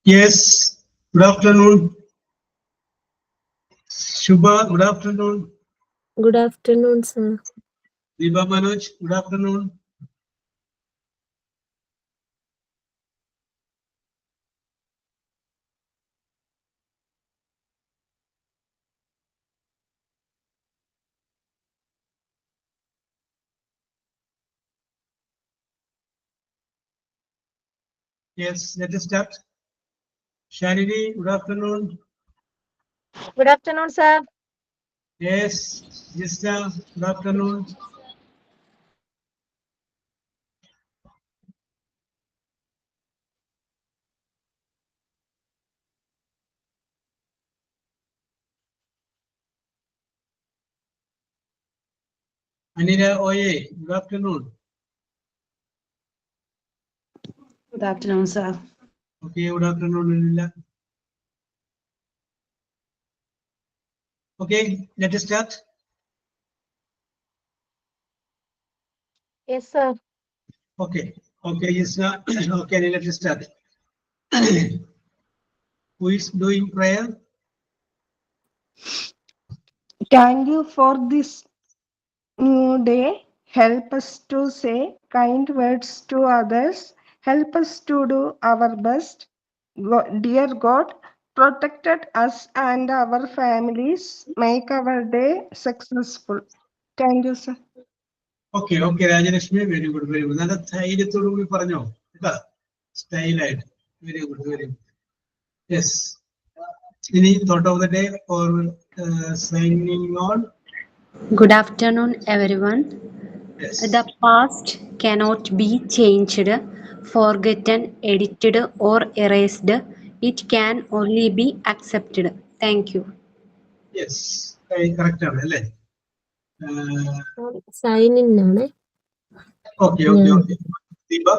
Yes, good afternoon. Shubha, good afternoon. Good afternoon, sir. Diba Manoj, good afternoon. Yes, let us start. Shalini, good afternoon. Good afternoon, sir. Yes, Jista, good afternoon. Anira Oye, good afternoon. Good afternoon, sir. Okay, good afternoon, Anila. Okay, let us start. Yes, sir. Okay, yes, okay, let us start. Who is doing prayer? Thank you for this new day. Help us to say kind words to others. Help us to do our best. Dear God, protected us and our families. Make our day successful. Thank you, sir. Okay, Rajalakshmi, very good, very good. Another ധൈര്യത്തോടു കൂടി പറഞ്ഞോ കേട്ടോ, സ്റ്റൈലായിട്ട്. Very good, very good. Yes. Any thought of the day or signing on? Good afternoon, everyone. Yes. The past cannot be changed, forgotten, edited, or erased. It can only be accepted. Thank you. Yes. Correct ആണ് അല്ലേ? Sign in ആണ്. Okay. Deepa?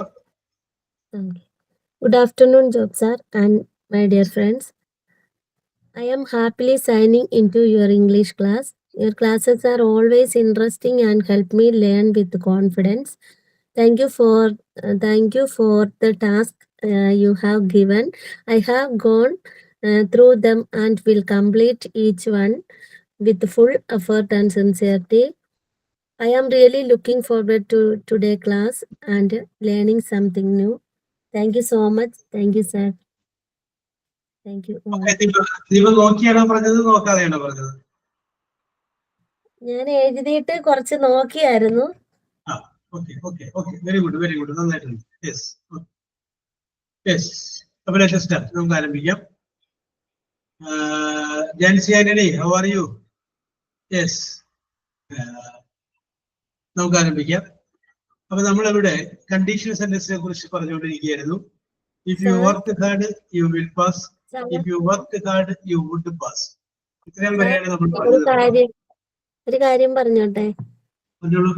Okay. Good afternoon, Job sir and my dear friends. I am happily signing into your English class. Your classes are always interesting and help me learn with confidence. Thank you for the task you have given. I have gone through them and will complete each one with full effort and sincerity. I am really looking forward to today's class and learning something new. Thank you so much. Thank you, sir. Thank you. Okay, Deepa നോക്കിയാണോ പറഞ്ഞത് നോക്കാതെയാണോ പറഞ്ഞത്? ഞാൻ എഴുതിയിട്ട് കുറച്ച് നോക്കിയായിരുന്നു. Okay. Very good. നന്നായിട്ടുണ്ട്. Yes. അപ്പോൾ let us start. നമുക്ക് ആരംഭിക്കാം. Jancy Anthony, how are you? Yes. നമുക്ക് ആരംഭിക്കാം. അപ്പൊ നമ്മളിവിടെ കണ്ടീഷണൽ സെന്റൻസിനെ കുറിച്ച് പറഞ്ഞുകൊണ്ടിരിക്കുകയായിരുന്നു. If you work hard, you will pass. If you work hard, you would pass. ഇത്രയും വരെയാണ് നമ്മൾ പറഞ്ഞത്. ഒരു കാര്യം പറഞ്ഞോട്ടെ. പറഞ്ഞോളൂ.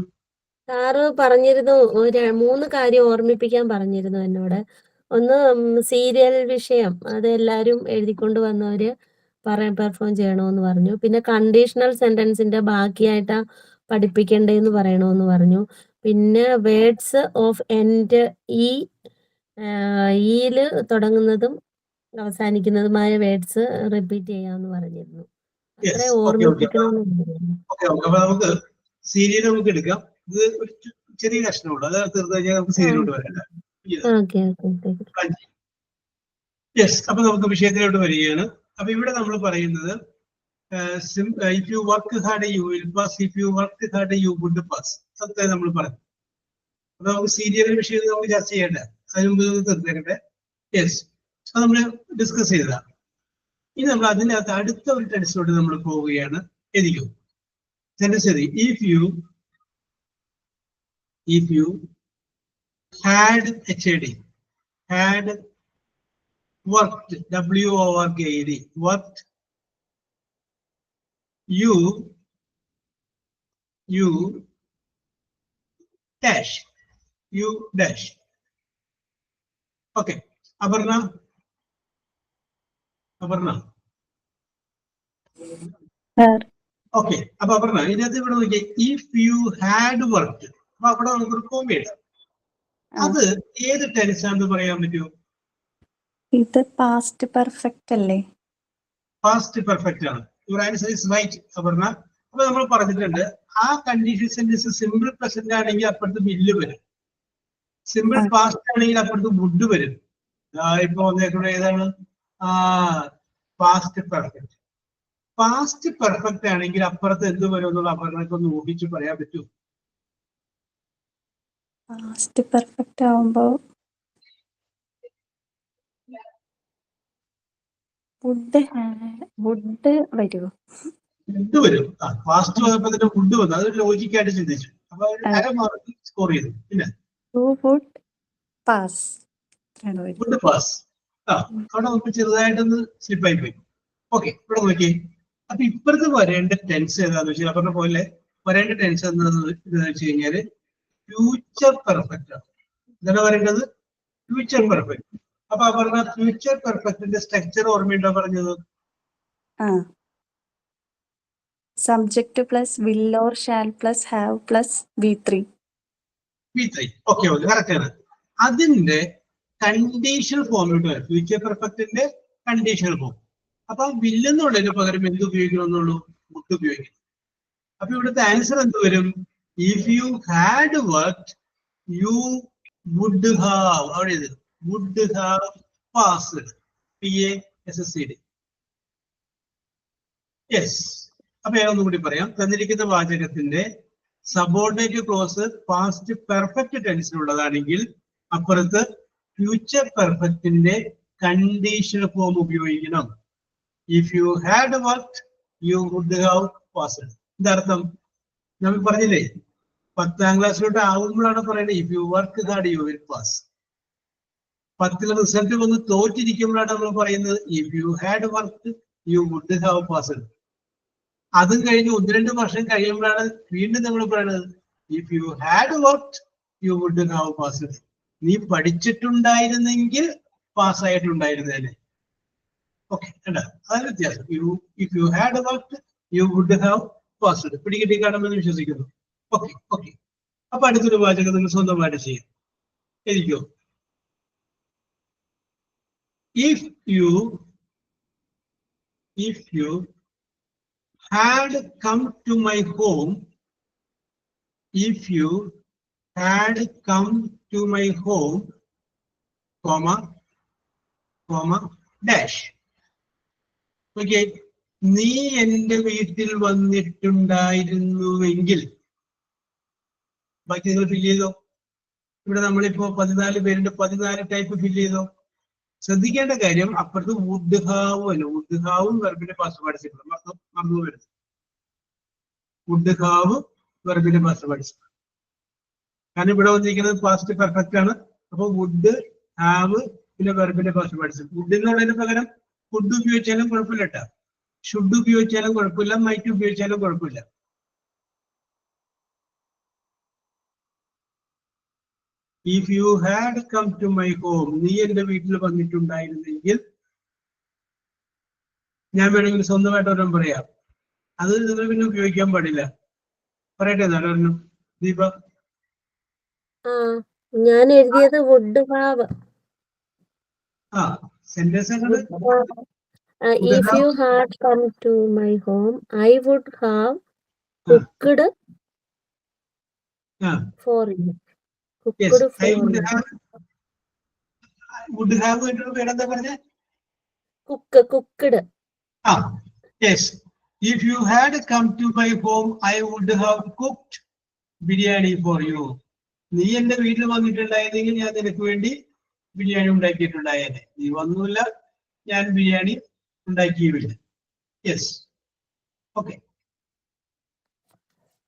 സാറ് പറഞ്ഞിരുന്നു, 3 കാര്യം ഓർമ്മിപ്പിക്കാൻ പറഞ്ഞിരുന്നു എന്നോട്. ഒന്ന് സീരിയൽ വിഷയം, അത് എല്ലാവരും എഴുതിക്കൊണ്ട് വന്നവര് പെർഫോം ചെയ്യണമെന്ന് പറഞ്ഞു. പിന്നെ കണ്ടീഷണൽ സെന്റൻസിന്റെ ബാക്കിയായിട്ടാ പഠിപ്പിക്കണ്ടേന്ന് പറയണമെന്ന് പറഞ്ഞു. പിന്നെ വേർഡ്സ് ഓഫ് എൻഡ് ഈല് തുടങ്ങുന്നതും അവസാനിക്കുന്നതുമായ വേർഡ്സ് റിപ്പീറ്റ് ചെയ്യാമെന്ന് പറഞ്ഞിരുന്നു. അത്ര ഓർമ്മിപ്പിക്കണമെന്ന് പറഞ്ഞു. അപ്പൊ നമുക്ക് സീരിയൽ നമുക്ക് എടുക്കാം. ഇത് ഒരു ചെറിയ കഷ്ണമുള്ളൂ, അത് തീർന്നു കഴിഞ്ഞാൽ നമുക്ക് സീരിയലോട്ട് വരണ്ട. യെസ്. അപ്പൊ നമുക്ക് വിഷയത്തിലോട്ട് വരികയാണ്. അപ്പൊ ഇവിടെ നമ്മൾ പറയുന്നത് if you work hard you will pass, if you work hard you would pass. അത്ര നമ്മൾ പറഞ്ഞു. അപ്പൊ നമുക്ക് സീരിയൽ വിഷയം നമുക്ക് ചർച്ച ചെയ്യണ്ടേ, അതിന് മുമ്പ് തീർത്തേക്കട്ടെ. യെസ്. അത് നമ്മൾ ഡിസ്കസ് ചെയ്തതാണ്. ഇനി നമ്മൾ അതിനകത്ത് അടുത്ത ഒരു ടെൻസിലോട്ട് നമ്മൾ പോവുകയാണ്. എഴുതിക്കോ ശരി. If you had worked, W-O-R-K-E-D, worked, you dash. Okay. Aparna. Okay. അപ്പൊ Aparna, ഇതിനകത്ത് ഇവിടെ നോക്കിയേ, if you had worked, അപ്പൊ അവിടെ നമുക്കൊരു കോമയാണ്. അത് ഏത് ടെൻസ് ആണെന്ന് പറയാൻ പറ്റുമോ? ഇത് പാസ്റ്റ് പെർഫെക്റ്റ് അല്ലേ? പാസ്റ്റ് പെർഫെക്റ്റ് ആണ്. Your answer is right, Aparna. അപ്പൊ നമ്മൾ പറഞ്ഞിട്ടുണ്ട്, ആ കണ്ടീഷൻ സെന്റൻസ് സിമ്പിൾ പ്രസന്റ് ആണെങ്കിൽ അപ്പുറത്ത് ബില്ല് വരും, സിമ്പിൾ പാസ്റ്റ് ആണെങ്കിൽ അപ്പുറത്ത് വുഡ് വരും. ഇപ്പൊ വന്നേക്കൂടെ ഏതാണ്? Past perfect. പാസ്റ്റ് പെർഫെക്റ്റ് ആണെങ്കിൽ അപ്പുറത്ത് എന്ത് വരും എന്നുള്ള അപർണക്ക് ഒന്ന് ഊഹിച്ച് പറയാൻ പറ്റൂ? പാസ്റ്റ് പെർഫെക്റ്റ് ആവുമ്പോ വുഡ് വരുമോ? വുഡ് വരും. പാസ്റ്റ് വന്നപ്പോ തന്നെ വുഡ് വന്നു. അത് ലോജിക്കായിട്ട് ചിന്തിച്ചു. അപ്പൊ അര മാർക്ക് സ്കോർ ചെയ്തു. പിന്നെ വുഡ് പാസ്. അവിടെ നമുക്ക് ചെറുതായിട്ടൊന്ന് സ്ലിപ്പായി പോയി. ഓക്കെ, ഇവിടെ നോക്കിയേ. അപ്പൊ ഇപ്പുറത്ത് വരേണ്ട ടെൻസ് ഏതാന്ന് വെച്ചാൽ പറഞ്ഞ പോലെ വരേണ്ട ടെൻസ് എന്താന്ന് വെച്ച് കഴിഞ്ഞാല് ഫ്യൂച്ചർ പെർഫെക്റ്റ് ആണ്. എന്താണ് പറയേണ്ടത്? Future perfect. അപ്പൊ പറഞ്ഞ ഫ്യൂച്ചർ പെർഫെക്റ്റിന്റെ സ്ട്രക്ചർ ഓർമ്മയുണ്ടോ പറഞ്ഞത്? subject plus will or shall plus have plus V3. V3. Okay okay correct ആണ്. അതിന്റെ കണ്ടീഷണൽ ഫോം കിട്ടുക ഫ്യൂച്ചർ പെർഫെക്റ്റിന്റെ കണ്ടീഷണൽ ഫോം. അപ്പൊ വില്ലെന്നുള്ളതിന് പകരം എന്ത് ഉപയോഗിക്കണമെന്നുള്ളൂ? വുഡ് ഉപയോഗിക്കണം. അപ്പൊ ഇവിടുത്തെ ആൻസർ എന്ത് വരും? If you had work you would have, അവിടെ ഇത് would have passed, PASSED. Yes. അപ്പൊ ഞാൻ ഒന്നുകൂടി പറയാം. തന്നിരിക്കുന്ന വാചകത്തിന്റെ സബോർഡിനേറ്റ് ക്ലോസ് പാസ്റ്റ് പെർഫെക്റ്റ് ടെൻസിലുള്ളതാണെങ്കിൽ അപ്പുറത്ത് ഫ്യൂച്ചർ പെർഫെക്റ്റിന്റെ കണ്ടീഷണൽ ഫോം ഉപയോഗിക്കണം. If you had work you would have passed. എന്താർത്ഥം? നമ്മൾ പറഞ്ഞില്ലേ 10ാം ക്ലാസ്സിലോട്ട് ആവുമ്പോഴാണ് പറയുന്നത് if you work hard you will pass. 10ൽ റിസൾട്ട് വന്ന് തോറ്റിരിക്കുമ്പോഴാണ് നമ്മൾ പറയുന്നത് if you had work you would have passed. അതും കഴിഞ്ഞ് 1-2 വർഷം കഴിയുമ്പോഴാണ് വീണ്ടും നമ്മൾ പറയുന്നത് if you had work you would have passed. നീ പഠിച്ചിട്ടുണ്ടായിരുന്നെങ്കിൽ പാസ്സായിട്ടുണ്ടായിരുന്നേനെ. ഓക്കെ, കണ്ടോ? അതാണ് വ്യത്യാസം. If you had work you would have passed. പിടികിട്ടി കാണുമെന്ന് വിശ്വസിക്കുന്നു. Okay okay. അപ്പൊ അടുത്തൊരു വാചകം നിങ്ങൾ സ്വന്തമായിട്ട് ചെയ്യും. എനിക്കോ? If you had come to my home, if you had come to my home, comma dash. Okay, നീ എന്റെ വീട്ടിൽ വന്നിട്ടുണ്ടായിരുന്നുവെങ്കിൽ, ബാക്കി നിങ്ങൾ ഫില്ല് ചെയ്തോ. ഇവിടെ നമ്മളിപ്പോ 14 പേരുണ്ട്, 14 ടൈപ്പ് ഫില്ല് ചെയ്തോ. ശ്രദ്ധിക്കേണ്ട കാര്യം അപ്പുറത്ത് വുഡ് ഹാവ് അല്ല, വുഡ് ഹാവും വെർബിന്റെ പാസ്റ്റ് പാർട്ടിസിപ്പിൾ മറന്നു വരുന്നത്. വുഡ് ഹാവ് വെർബിന്റെ പാസ്റ്റ് പാർട്ടിസിപ്പിൾ. കാരണം ഇവിടെ വന്നിരിക്കുന്നത് പാസ്റ്റ് പെർഫെക്റ്റ് ആണ്. അപ്പൊ വുഡ് ഹാവ് പിന്നെ വെർബിന്റെ പാസ്റ്റ് പാർട്ടിസിപ്പിൾ. വുഡ് എന്നുള്ളതിന് പകരം വുഡ് ഉപയോഗിച്ചാലും കുഴപ്പമില്ല കേട്ടോ. ഷുഡ് ഉപയോഗിച്ചാലും കുഴപ്പമില്ല, മൈറ്റ് ഉപയോഗിച്ചാലും കുഴപ്പമില്ല. If you had come to my home, നീ എന്റെ വീട്ടിൽ വന്നിട്ടുണ്ടായിരുന്നെങ്കിൽ, ഞാൻ വേണമെങ്കിൽ സ്വന്തമായിട്ട് ഒരെണ്ണം പറയാം. അത് നിങ്ങൾ പിന്നെ ഉപയോഗിക്കാൻ പാടില്ല. പറയട്ടെ ഒരെണ്ണം ദീപ? ഞാൻ എഴുതിയത് would have. Sentence if you had come to my home I would have cooked for you. Would have പേരെന്താ പറഞ്ഞ? Cooked. Yes. If you had come to my home I would have cooked biryani for you. നീ എന്റെ വീട്ടിൽ വന്നിട്ടുണ്ടായിരുന്നെങ്കിൽ ഞാൻ നിനക്ക് വേണ്ടി ബിരിയാണി ഉണ്ടാക്കിയിട്ടുണ്ടായേനെ. നീ വന്നില്ല, ഞാൻ ബിരിയാണി ഉണ്ടാക്കിയുമില്ല. യെസ്. ഓക്കെ,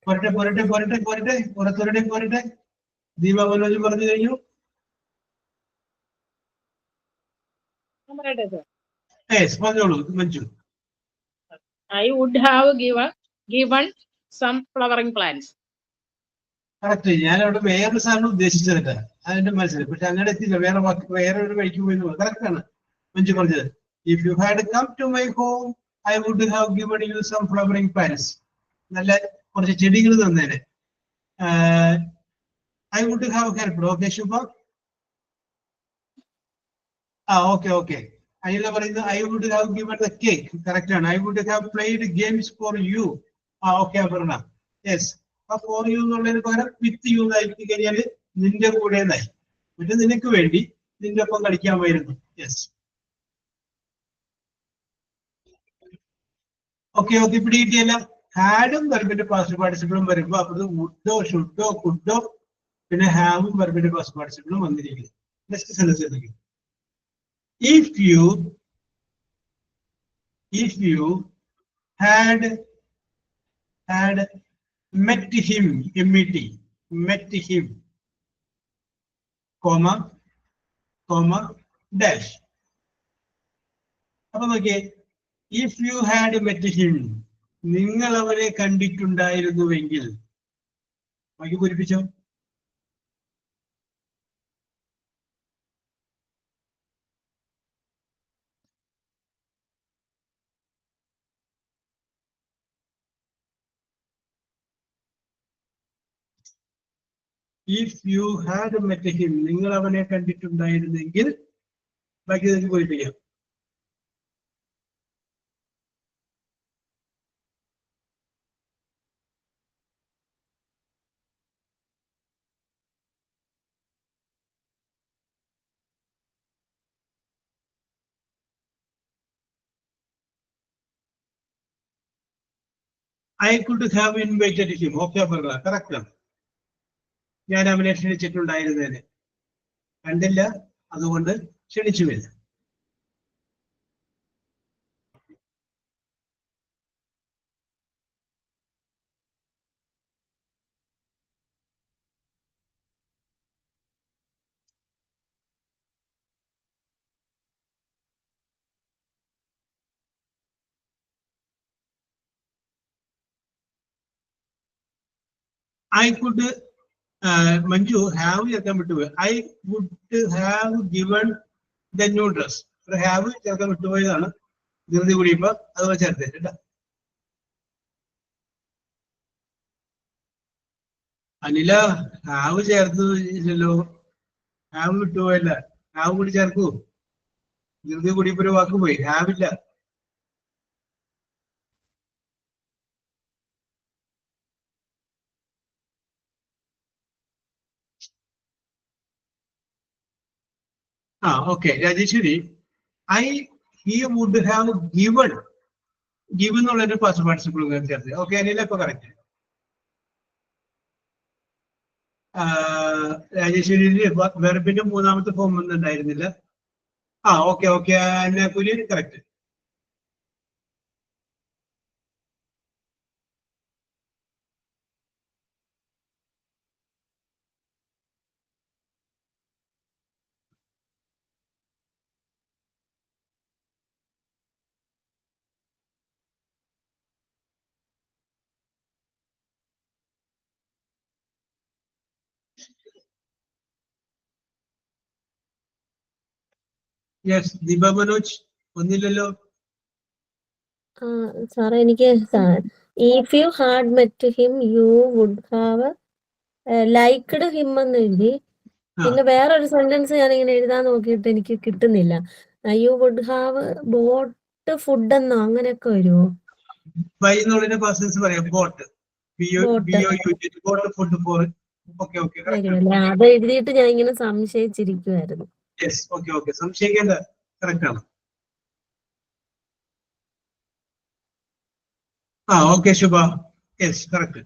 പോരട്ടെ. ദീപ മനോജ് പറഞ്ഞു കഴിഞ്ഞു. പറഞ്ഞോളൂ Manju. I would have given some flowering plants. Correct. ഞാൻ അവിടെ വേറൊരു സാധനം ഉദ്ദേശിച്ചതല്ല, അതിന്റെ മനസ്സിലായി. പക്ഷെ അങ്ങനെ എത്തില്ല, വേറെ ഒരു വഴിക്ക് പോയി. കറക്റ്റ് ആണ് മഞ്ജു പറഞ്ഞത്. If you had come to my home I would have given you some flowering plants. നല്ല കുറച്ച് ചെടികൾ തന്നേനെ. I would have helped. Okay Shubha. Okay. Anila പറയുന്നത് I would have given the cake. Correct ആണ്. I would have played games for you. Okay Aparna. Yes. For you എന്നുള്ളതിന് പകരം with you എന്നായി കഴിഞ്ഞാല് നിന്റെ കൂടെ എന്നായി. മറ്റേ നിനക്ക് വേണ്ടി നിന്റെ ഒപ്പം കളിക്കാൻ പോയിരുന്നു. യെസ്. ഓക്കെ. ഇവിടെ കിട്ടിയല്ല. ഹാഡും വെർബിന്റെ പാസ്റ്റ് പാർട്ടിസിപ്പിളും വരുമ്പോ അപ്പുറത്ത് വുഡോ ഷുഡോ കുഡോ പിന്നെ ഹാവും വെർബിന്റെ പാസ്റ്റ് പാർട്ടിസിപ്പിളും വന്നിരിക്കുന്നത്. നെക്സ്റ്റ് സെന്റൻസ് എടുക്കും. If you had met him, met him, comma dash. അപ്പൊ നോക്കിയേ, if you had met him, നിങ്ങൾ അവരെ കണ്ടിട്ടുണ്ടായിരുന്നുവെങ്കിൽ. ബാക്കി പൂരിപ്പിച്ചോ. If you had met him, നിങ്ങൾ അവനെ കണ്ടിട്ടുണ്ടായിരുന്നെങ്കിൽ, ബാക്കി നിങ്ങൾക്ക് പൂരിപ്പിക്കാം. I could have invited him. Okay, correct. ഞാൻ അവനെ ക്ഷണിച്ചിട്ടുണ്ടായിരുന്നേനെ, കണ്ടില്ല, അതുകൊണ്ട് ക്ഷണിച്ചുമില്ല. I could Manju have ചേർക്കാൻ വിട്ടുപോയി. I would have given the new dress. have ചേർക്കാൻ വിട്ടുപോയതാണ്, ധൃതി കൂടിയപ്പോ അതുപോലെ ചേർത്ത് കേട്ടോ. അനില ഹാവ് ചേർത്ത് ഇല്ലല്ലോ, ഹാവ് വിട്ടുപോയല്ല, ഹാവ് കൂടി ചേർക്കൂ. ധൃതി കൂടിയപ്പോ ഒരു വാക്ക് പോയി, ഹാവില്ല. Okay Rajeshwari, he would have given എന്നുള്ളൊരു പാസ്റ്റ് പാർട്ടിസിപ്പിൾ ചേർത്ത്. ഓക്കെ അനില ഇപ്പൊ കറക്റ്റ്. രാജേശ്വരി വെർബിന്റെ മൂന്നാമത്തെ ഫോം ഒന്നും ഉണ്ടായിരുന്നില്ല. Okay okay Annakkuli correct. Yes, Deepa Manoj ഒന്നില്ലല്ലോ. സാറേ എനിക്ക് if you had met him you would have liked him എന്ന് എഴുതി. പിന്നെ വേറൊരു സെന്റൻസ് ഞാൻ ഇങ്ങനെ എഴുതാൻ നോക്കിയിട്ട് എനിക്ക് കിട്ടുന്നില്ല. You would have bought food എന്നോ അങ്ങനെയൊക്കെ വരുമോ? ബൈ എന്നുള്ളതിന്റെ പാസൻസ് പറയാം. Bought food for. Okay okay വരുമല്ലേ? അത് എഴുതിയിട്ട് ഞാൻ ഇങ്ങനെ സംശയിച്ചിരിക്കുവായിരുന്നു. യെസ്, ഓക്കെ ഓക്കെ, സംശയിക്കേണ്ട, കറക്റ്റ് ആണ്. Okay Shubha, yes correct.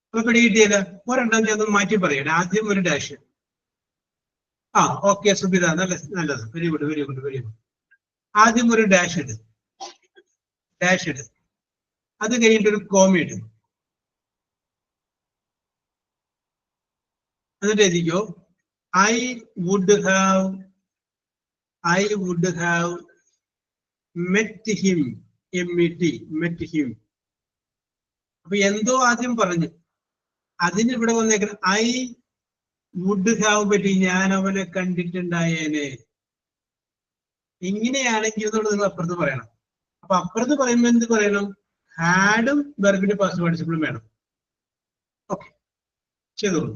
അപ്പൊ കിട്ടിയില്ല, ഒരെണ്ണം ഞാൻ മാറ്റി പറയണേ. ആദ്യം ഒരു ഡാഷ്. ഓക്കെ സുബിത, നല്ലത്, very good very good very good. ആദ്യം ഒരു ഡാഷ് ഇട്, അത് കഴിഞ്ഞിട്ട് ഒരു കോമ ഇട്, എന്നിട്ട് എഴുതിക്കോ I would have met him. met him. അപ്പൊ എന്തോ ആദ്യം പറഞ്ഞു, അതിന് ഇവിടെ വന്നേക്കണം I would have പറ്റി, ഞാൻ അവനെ കണ്ടിട്ടുണ്ടായേനെ. ഇങ്ങനെയാണെങ്കിൽ എന്നുള്ളത് നിങ്ങൾ അപ്പുറത്ത് പറയണം. അപ്പൊ അപ്പുറത്ത് പറയുമ്പോ എന്ത് പറയണം? ഹാഡും വെർബിന്റെ പാസ്റ്റ് പാർട്ടിസിപ്പിളും വേണം. ഓക്കെ, ചെയ്തോളൂ.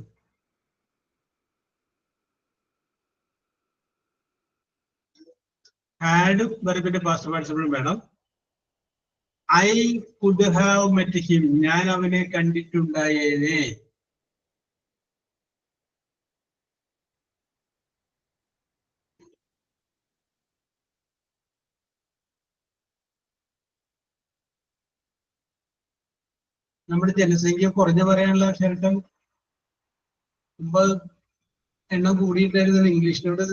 ഹാഡും വെർബിന്റെ പാസ്റ്റ് പാർട്ടിസിപ്പിളും വേണം. I could have met him, ഞാൻ അവനെ കണ്ടിട്ടുണ്ടായേനെ. നമ്മുടെ ജനസംഖ്യ കുറഞ്ഞ പറയാനുള്ള ഷെൽട്ടം മുമ്പ് എണ്ണം കൂടിയിട്ടായിരുന്നു ഇംഗ്ലീഷിനോട്.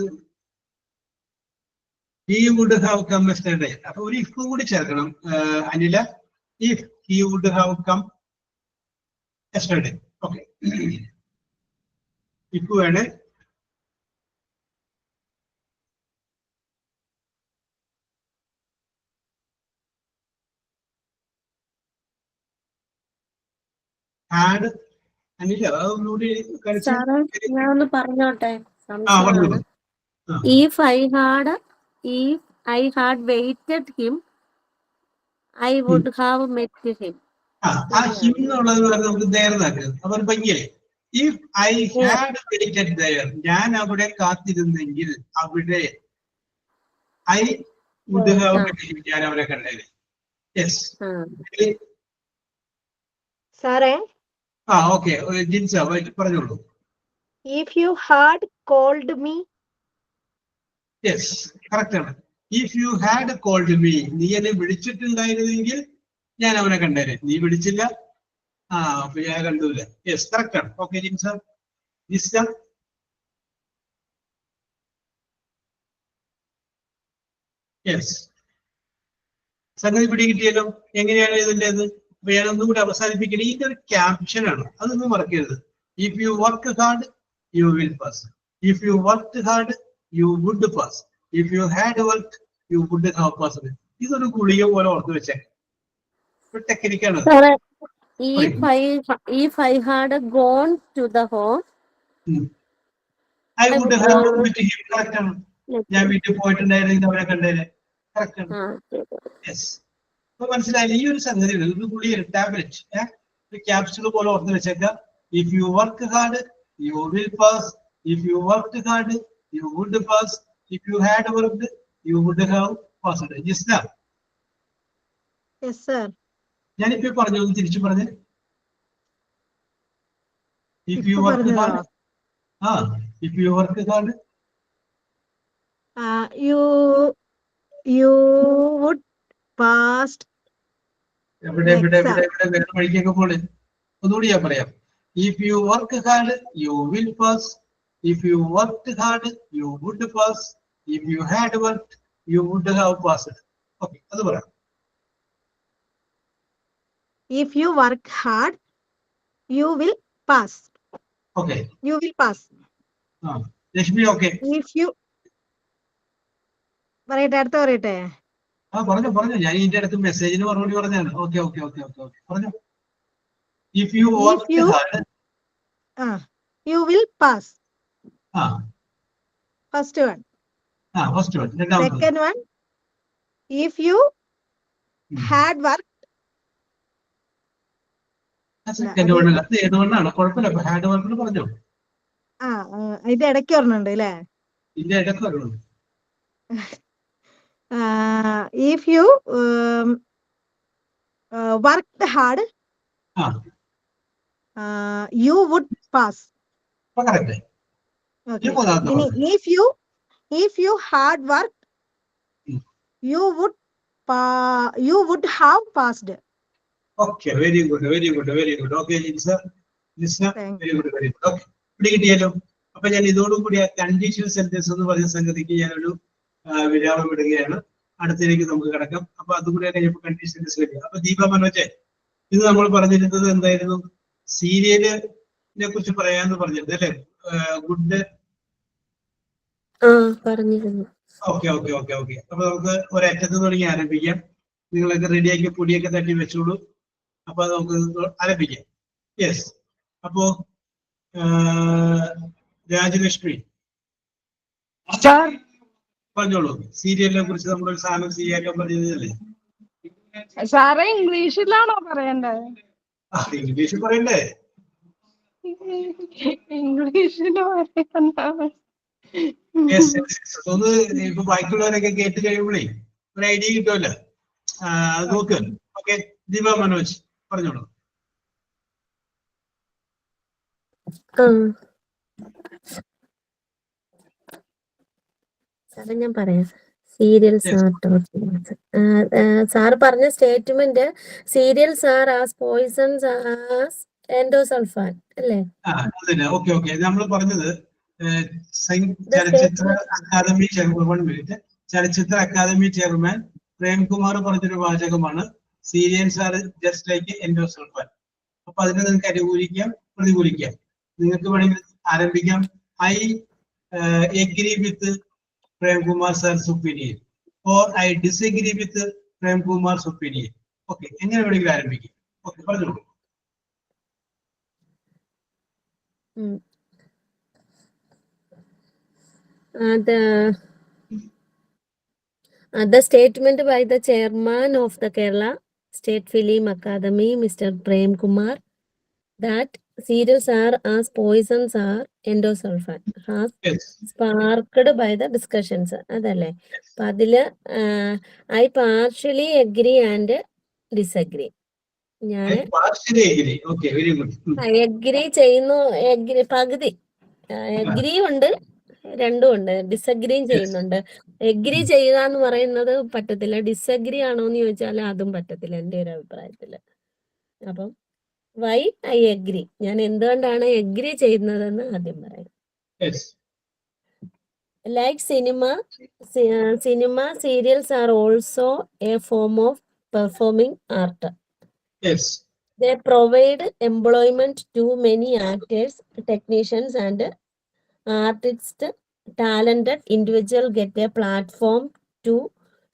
He would have come yesterday. അപ്പൊ ഒരു ഇഫ് കൂടി ചേർക്കണം Anila. If he would have come yesterday. Okay, if വേണേ. ഹാഡ് അനില ഒന്നുകൂടി സാറേ ഞാൻ ഒന്ന് പറഞ്ഞോട്ടെ, പറഞ്ഞു. If I had waited him, I would have met him. Him എന്നുള്ളത് നമുക്ക് നേർന്നാക്കുക. അവർ ഭംഗിയായി If I had waited there, ഞാൻ അവിടെ കാത്തിരുന്നെങ്കിൽ അവിടെ I would have ഞാൻ അവരെ കണ്ടേനെ. Yes. സാറേ, ഓക്കെ ജിൻസ പറഞ്ഞോളൂ. if you had called me, yes correct ആണ്. If you had called me, നീ എന്നെ വിളിച്ചിട്ടുണ്ടായിരുന്നെങ്കിൽ ഞാൻ അവനെ കണ്ടേനെ. നീ വിളിച്ചില്ല, അപ്പൊ ഞാൻ കണ്ടൂല. യെസ് കറക്റ്റ് ആണ്. ഓക്കെ ജിൻസ. ജിസ്സ യെസ്, സംഗതി പിടി കിട്ടിയല്ലോ. എങ്ങനെയാണ് ഇതിൻ്റെത്? അപ്പൊ ഞാനൊന്നും കൂടി അവസാനിപ്പിക്കണേ. ഇതൊരു ക്യാപ്ഷൻ ആണ്, അതൊന്നും മറക്കരുത്. If you work hard you will pass. If you work hard you would pass. If you had work you would have passed. ഇതൊരു ഗുളിക പോലെ ഓർത്ത് വെച്ചേക്കാം. ടെക്നിക്കാണ്. If I had gone to the home, I would have met him. Correct ആണ്. ഞാൻ വീട്ടിൽ പോയിട്ടുണ്ടായിരുന്നെങ്കിൽ അവരെ കണ്ടേനെ. Correct ആണ്. യെസ്. അപ്പൊ മനസ്സിലായില്ല. ഈ ഒരു സംഗതി ഒരു ഗുളിക ടാബ്ലറ്റ് ക്യാപ്സ്യൂൾ പോലെ ഓർത്ത് വെച്ചേക്കാം. If you work hard you will pass. If you work hard you would pass. If you had worked you would have passed. Jisna, yes sir, ഞാനിപ്പോ പറഞ്ഞു തിരിച്ചു പറഞ്ഞേ. If you work hard, if you work hard you would passed. എവിടെ വേറെ വഴിക്കൊക്കെ പോലെ ഒന്നുകൂടി ഞാൻ പറയാം. If you work hard you will pass. If you work hard you would pass. If you had work you would have passed. Okay, അത് പറയാം. If you work hard you will pass. Okay, You will pass. Lakshmi okay. If you പറയട്ടെ, അടുത്ത പറയട്ടെ. പറഞ്ഞു. ഞാൻ ഇതിന്റെ അടുത്ത് മെസ്സേജിന് മറുപടി പറഞ്ഞാണ്. Okay okay okay okay okay പറഞ്ഞു. If you work hard you will pass. First one. First one. രണ്ടാമത്തെ Second one, if you had worked. Second one. അത് ഏത് വണ്ണാണ്? കുഴപ്പമില്ല. ഹാഡ് വർക്ക് പറഞ്ഞോ. ഇത് ഇടയ്ക്ക് പറഞ്ഞുണ്ട് അല്ലേ? ഇതിന്റെ ഇടയ്ക്ക് വരണം. If you worked hard you would pass. Correct. Okay. If you hard worked you would have passed. Okay, very good very good very good. Okay ജിൻസ, very good very good. Okay, ഇവിടെ കിട്ടിയല്ലോ. അപ്പൊ ഞാൻ ഇതോടുകൂടി കണ്ടീഷണൽ സെന്റൻസ് എന്ന് പറയുന്ന സംഗതിക്ക് ഞാനൊരു വിരാമം ഇടുകയാണ്. അടുത്തേക്ക് നമുക്ക് കിടക്കാം. അപ്പൊ അതുകൂടി കഴിഞ്ഞപ്പോ കണ്ടീഷണൽ സെന്റൻസ് കിട്ടിയ. അപ്പൊ ദീപ മനോജെ, ഇത് നമ്മൾ പറഞ്ഞിരുന്നത് എന്തായിരുന്നു? സീരിയലിനെ കുറിച്ച് പറയാന്ന് പറഞ്ഞിരുന്നത് അല്ലേ? ഗുഡ്. പറഞ്ഞിരുന്നു. Okay okay okay okay. അപ്പൊ നമുക്ക് ഒരറ്റത്ത് തുടങ്ങി ആരംഭിക്കാം. നിങ്ങളൊക്കെ റെഡിയാക്കി പൊടിയൊക്കെ തട്ടി വെച്ചോളൂ. അപ്പൊ നമുക്ക് ആരംഭിക്കാം. യെസ്. അപ്പോ രാജലക്ഷ്മി പറഞ്ഞോളൂ. സീരിയലിനെ കുറിച്ച് നമ്മളൊരു സാധനം ചെയ്യാക്കാൻ പറഞ്ഞതല്ലേ? സാറേ, ഇംഗ്ലീഷിലാണോ പറയണ്ടത്? ഇംഗ്ലീഷിൽ പറയണ്ടേ? ഇംഗ്ലീഷില് പറയണ്ട. ഒന്ന് ഇപ്പൊ ബാക്കിയുള്ളവരൊക്കെ കേട്ട് കഴിയുമ്പോഴേ ഒരു ഐഡിയ കിട്ടുമല്ലോ. നോക്ക്. ഓക്കെ, ദീപ മനോജ് പറഞ്ഞോളൂ. സാറേ ഞാൻ പറയാം. സീരിയൽസ് സാറ് പറഞ്ഞ statement, serials are as poisons as endosulfan അല്ലേ? Okay okay. നമ്മൾ പറഞ്ഞത് ചലച്ചിത്ര അക്കാദമി ചലച്ചിത്ര അക്കാദമി ചെയർമാൻ പ്രേംകുമാർ പറഞ്ഞൊരു വാചകമാണ്, serials are just like endosulfan. അപ്പൊ അതിനെ നിങ്ങൾക്ക് അനുകൂലിക്കാം, പ്രതികൂലിക്കാം. നിങ്ങൾക്ക് വേണമെങ്കിൽ ആരംഭിക്കാം. I agree with Premkumar sir's opinion or I disagree with Premkumar's opinion. Okay, എങ്ങനെ വേണമെങ്കിലും ആരംഭിക്കാം. ഓക്കെ, പറഞ്ഞോളൂ. The statement by the chairman of the Kerala State Film Academy, Mr. Prem Kumar, that cereals are as poisons are endosulfan has Yes. sparked by the discussions. അതല്ലേ? അപ്പൊ അതില് I partially agree and disagree. ഞാൻ I partially agree. Okay, very good. Agree ചെയ്യുന്നു, agree പകുതി agree ഉണ്ട്, രണ്ടും ഉണ്ട്. ഡിസഗ്രിയും ചെയ്യുന്നുണ്ട്. എഗ്രി ചെയ്യുക എന്ന് പറയുന്നത് പറ്റത്തില്ല. ഡിസഗ്രി ആണോ എന്ന് ചോദിച്ചാൽ അതും പറ്റത്തില്ല എൻ്റെ ഒരു അഭിപ്രായത്തില്. അപ്പം വൈ ഐ എഗ്രി, ഞാൻ എന്തുകൊണ്ടാണ് എഗ്രി ചെയ്യുന്നതെന്ന് ആദ്യം പറയാം. Yes. Like cinema, serials are also a form of performing art. Yes. They provide employment to many actors, technicians, and artists. Talented individuals get a platform to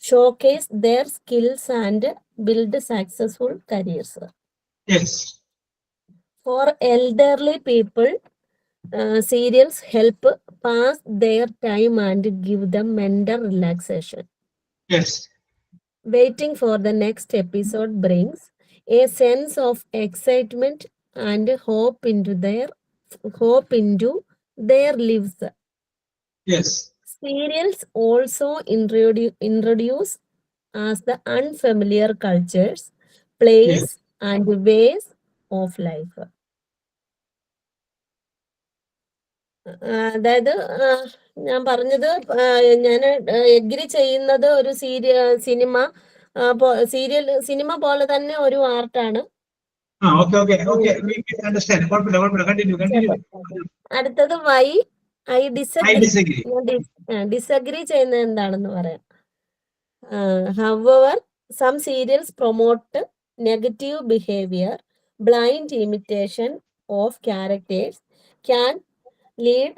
showcase their skills and build successful careers. Yes. For elderly people, serials help pass their time and give them mental relaxation. Yes. Waiting for the next episode brings a sense of excitement and hope into their lives. Yes. Serials also introduce us the unfamiliar cultures, plays, and ways of life. അതായത് ഞാൻ പറഞ്ഞത്, ഞാൻ agree ചെയ്യുന്നത് ഒരു cinema പോലെ തന്നെ ഒരു ആർട്ടാണ്. Okay. We understand. Continue. അടുത്തത് why I I disagree. disagree. Disagree ചെയ്യുന്നത് എന്താണെന്ന് പറയാം. However, some serials promote negative behavior. Blind imitation of characters can lead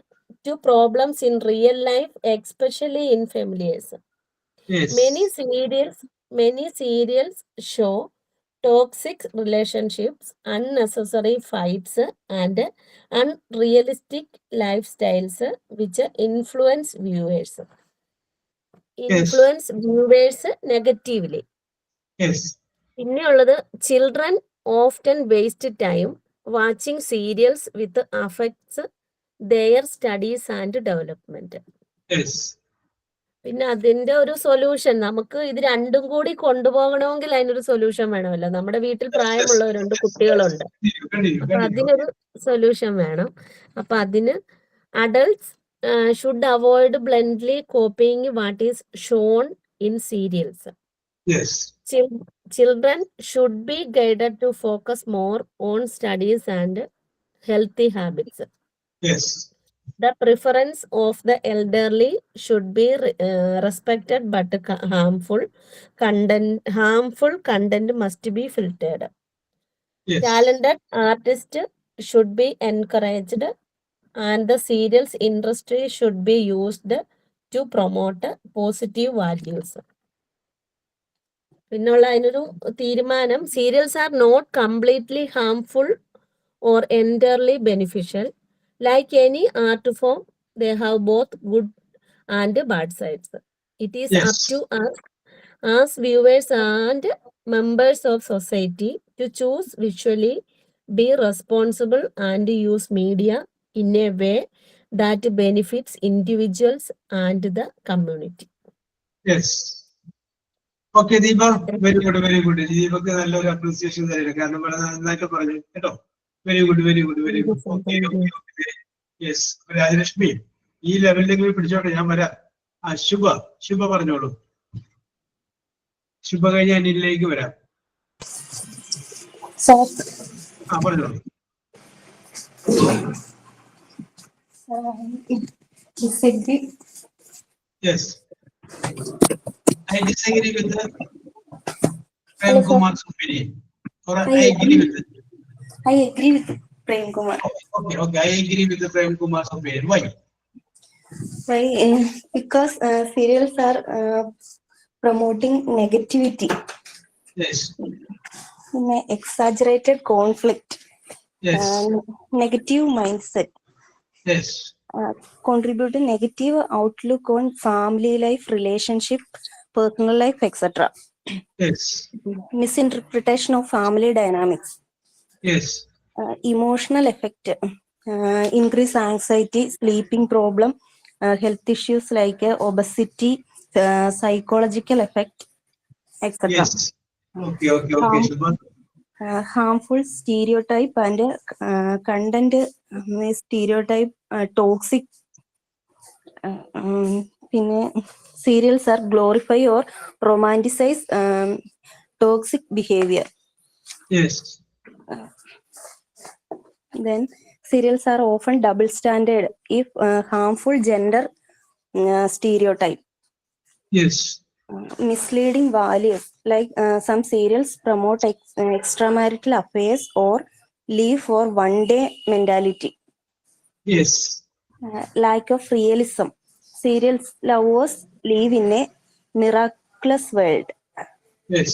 to problems in real life, especially in families. Yes. Many serials show toxic relationships, unnecessary fights, and unrealistic lifestyles which influence viewers. Negatively. Yes. പിന്നെയുള്ളത്, children often waste time watching serials with affects their studies and development. Yes. പിന്നെ അതിന്റെ ഒരു solution, നമുക്ക് ഇത് രണ്ടും കൂടി കൊണ്ടുപോകണമെങ്കിൽ അതിനൊരു solution വേണമല്ലോ. നമ്മുടെ വീട്ടിൽ പ്രായമുള്ളവരുണ്ട്, കുട്ടികളുണ്ട്. അപ്പൊ അതിനൊരു സൊല്യൂഷൻ വേണം. അപ്പൊ അതിന് adults should avoid blindly copying what is shown in serials. Yes. Children should be guided to focus more on studies and healthy habits. Yes. The preference of the elderly should be respected, but harmful content must be filtered. Yes. Talented artists should be encouraged, and the serials industry should be used to promote positive values. പിന്നുള്ള അതിനൊരു തീരുമാനം, serials are not completely harmful or entirely beneficial. Like any art form, they have both good and bad sides. It is up to us as viewers and members of society to choose visually, be responsible, and use media in a way that benefits individuals and the community. Yes. Okay, Deepa, very good. Deepak നല്ലൊരു appreciation തരുന്നത്, കാരണം വളരെ നന്നായിട്ട് പറഞ്ഞു കേട്ടോ. Very good. Okay. Yes. Rajalakshmi, ഈ ലെവലിലേക്ക് പിടിച്ചോട്ടെ, ഞാൻ വരാം. ശുഭ പറഞ്ഞോളൂ. ശുഭ കഴിഞ്ഞ അനിലേക്ക് വരാം. പറഞ്ഞോളൂ. Yes. I disagree with the Prem Kumar's opinion. Or I agree with it. I agree with Prem Kumar. Okay. I agree with the Prem Kumar's opinion. Why? Because serials are promoting negativity. Yes. Exaggerated conflict. Yes. Negative mindset. Yes. Contribute a negative outlook on family life, relationship, personal life, etc. Yes. Misinterpretation of family dynamics. Yes. Emotional effect, increase anxiety, sleeping problem, health issues like obesity, psychological effect, etc. Yes. Okay. Harm, Shubha. harmful stereotype and content stereotype, toxic. പിന്നെ serials are glorify or romanticize toxic behavior. Yes. Then serials are often double standard if harmful gender stereotype. Yes. Misleading values like some serials promote extramarital affairs or live for one day mentality. Yes. Lack of realism. Serials lovers live in a miraculous world. Yes.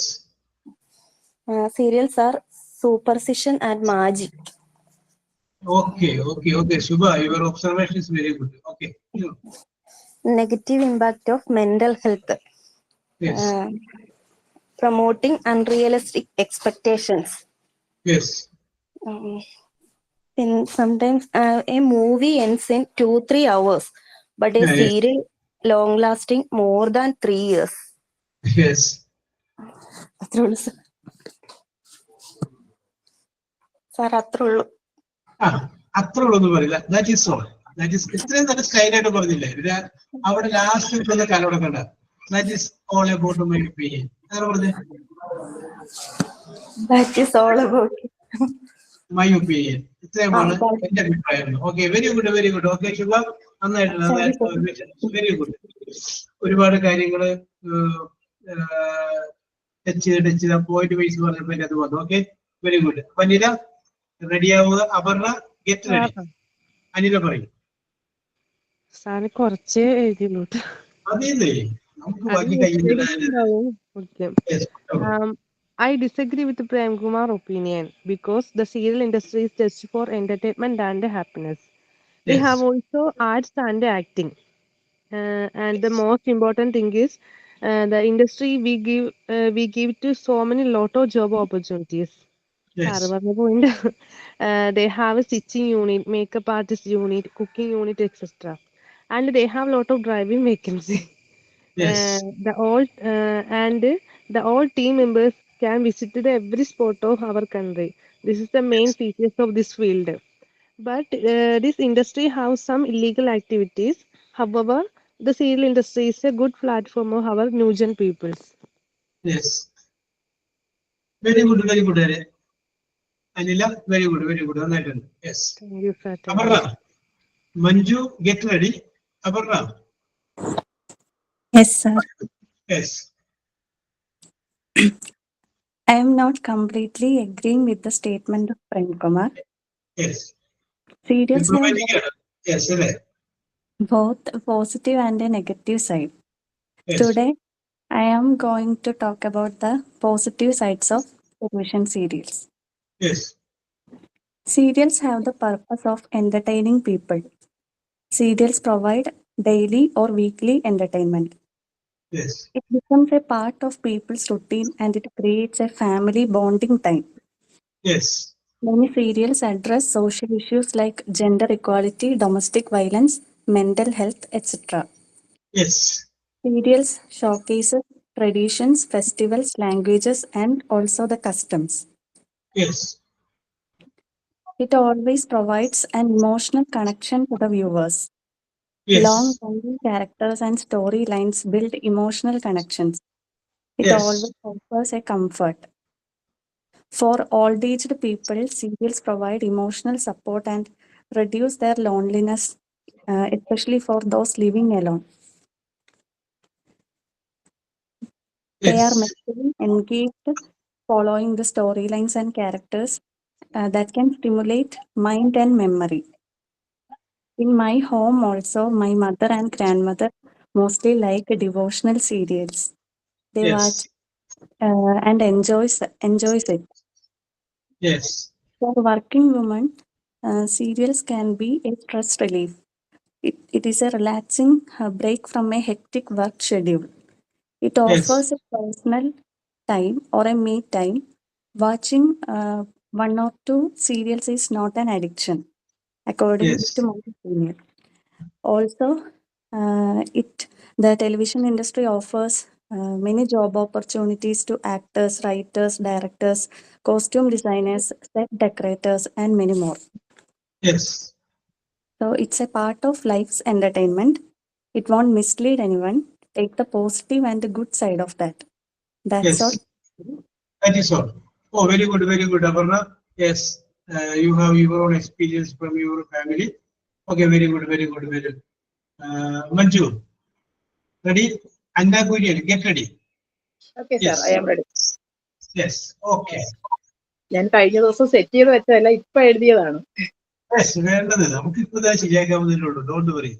Serials are superstition and magic. Okay. Shubha, your observation is very good. Okay. Negative impact of mental health. Yes. Promoting unrealistic expectations. Yes. And sometimes a movie ends in 2-3 hours, but a Yes. serial long lasting more than 3 years. Yes. അത്രേ ഉള്ളൂ sir. Sir അത്രേ ഉള്ളൂ. അത്ര ഉള്ളൊന്നും പറയില്ല. That is all. That is ഇത്രയും നല്ല സ്റ്റൈലായിട്ട് പറഞ്ഞില്ലേ അവിടെ ലാസ്റ്റ് കലോടെ കണ്ട. That is all about my opinion. അങ്ങനെ പറഞ്ഞേ. That is all about my opinion. ഇത്രയുമാണ് എന്റെ അഭിപ്രായം. Okay, very good. ഓക്കെ ശുഭ, നന്നായിട്ട് വെരി ഗുഡ്. ഒരുപാട് കാര്യങ്ങള് ടച്ച് ചെയ്ത പോയിന്റ് വൈസ് പറഞ്ഞപ്പോ അത് വന്നു. Okay, very good. അപ്പൊ അനില റെഡിയാവുക. Aparna get ready. അനില പറയും. സാറ് കുറച്ചേ എഴുതിയുള്ളൂ. അതേന്നേ, നമുക്ക് ബാക്കി കഴിയുന്നില്ല. I disagree with Prem Kumar's opinion because the serial industry is just for entertainment and happiness. We have also arts and acting, and the most important thing is the industry we give to so many lot of job opportunities. They have a stitching unit, makeup artist unit, cooking unit, etc. And they have lot of driving vacancy. The all team members can visit every spot of our country. This is the main features of this field. But this industry has some illegal activities. However, the serial industry is a good platform of our new gen peoples. Yes. Very good. Anila, very good. നന്നായിട്ടുണ്ട്. Yes. Thank you, sir. Aparna, Manju, get ready. Aparna. Yes, sir. Yes. I am not completely agreeing with the statement of Prem Kumar. Yes. Serials have yes, both a positive and a negative side. Yes. Today, I am going to talk about the positive sides of television serials. Yes. Serials have the purpose of entertaining people. Serials provide daily or weekly entertainment. Yes. It becomes a part of people's routine and it creates a family bonding time. Yes. Many serials address social issues like gender equality, domestic violence, mental health, etc. Yes. Serials showcase traditions, festivals, languages, and also the customs. Yes. It always provides an emotional connection to the viewers. Yes. Long-running characters and storylines build emotional connections. It always offers a comfort. For old-aged people, serials provide emotional support and reduce their loneliness, especially for those living alone. They are mentally engaged, following the storylines and characters that can stimulate mind and memory. In my home also, my mother and grandmother mostly like devotional serials. They watch and enjoys it. Yes. For working women, serials can be a stress relief. It is a relaxing break from a hectic work schedule. It offers a personal time or a me time. Watching one or two serials is not an addiction, according Yes. to my opinion. Also, the television industry offers many job opportunities to actors, writers, directors, costume designers, set decorators, and many more. Yes. So it's a part of life's entertainment. It won't mislead anyone. Take the positive and the good side of that. That's all. Yes. That is all. Oh, very good, Aparna. Yes, you have your own experience from your family. Okay, very good, very good, very good. Manju, ready? Anna Kurian, get ready. Okay, sir. Yes. I am ready. Yes. Okay. ഞാൻ കഴിഞ്ഞ ദിവസം set ചെയ്ത് വെച്ചതല്ല, ഇപ്പൊ എഴുതിയതാണ്. Yes, വേണ്ടത് നമുക്ക് ഇപ്പൊ ശരിയാക്കാവുന്നതിലുള്ളൂ. Don't worry.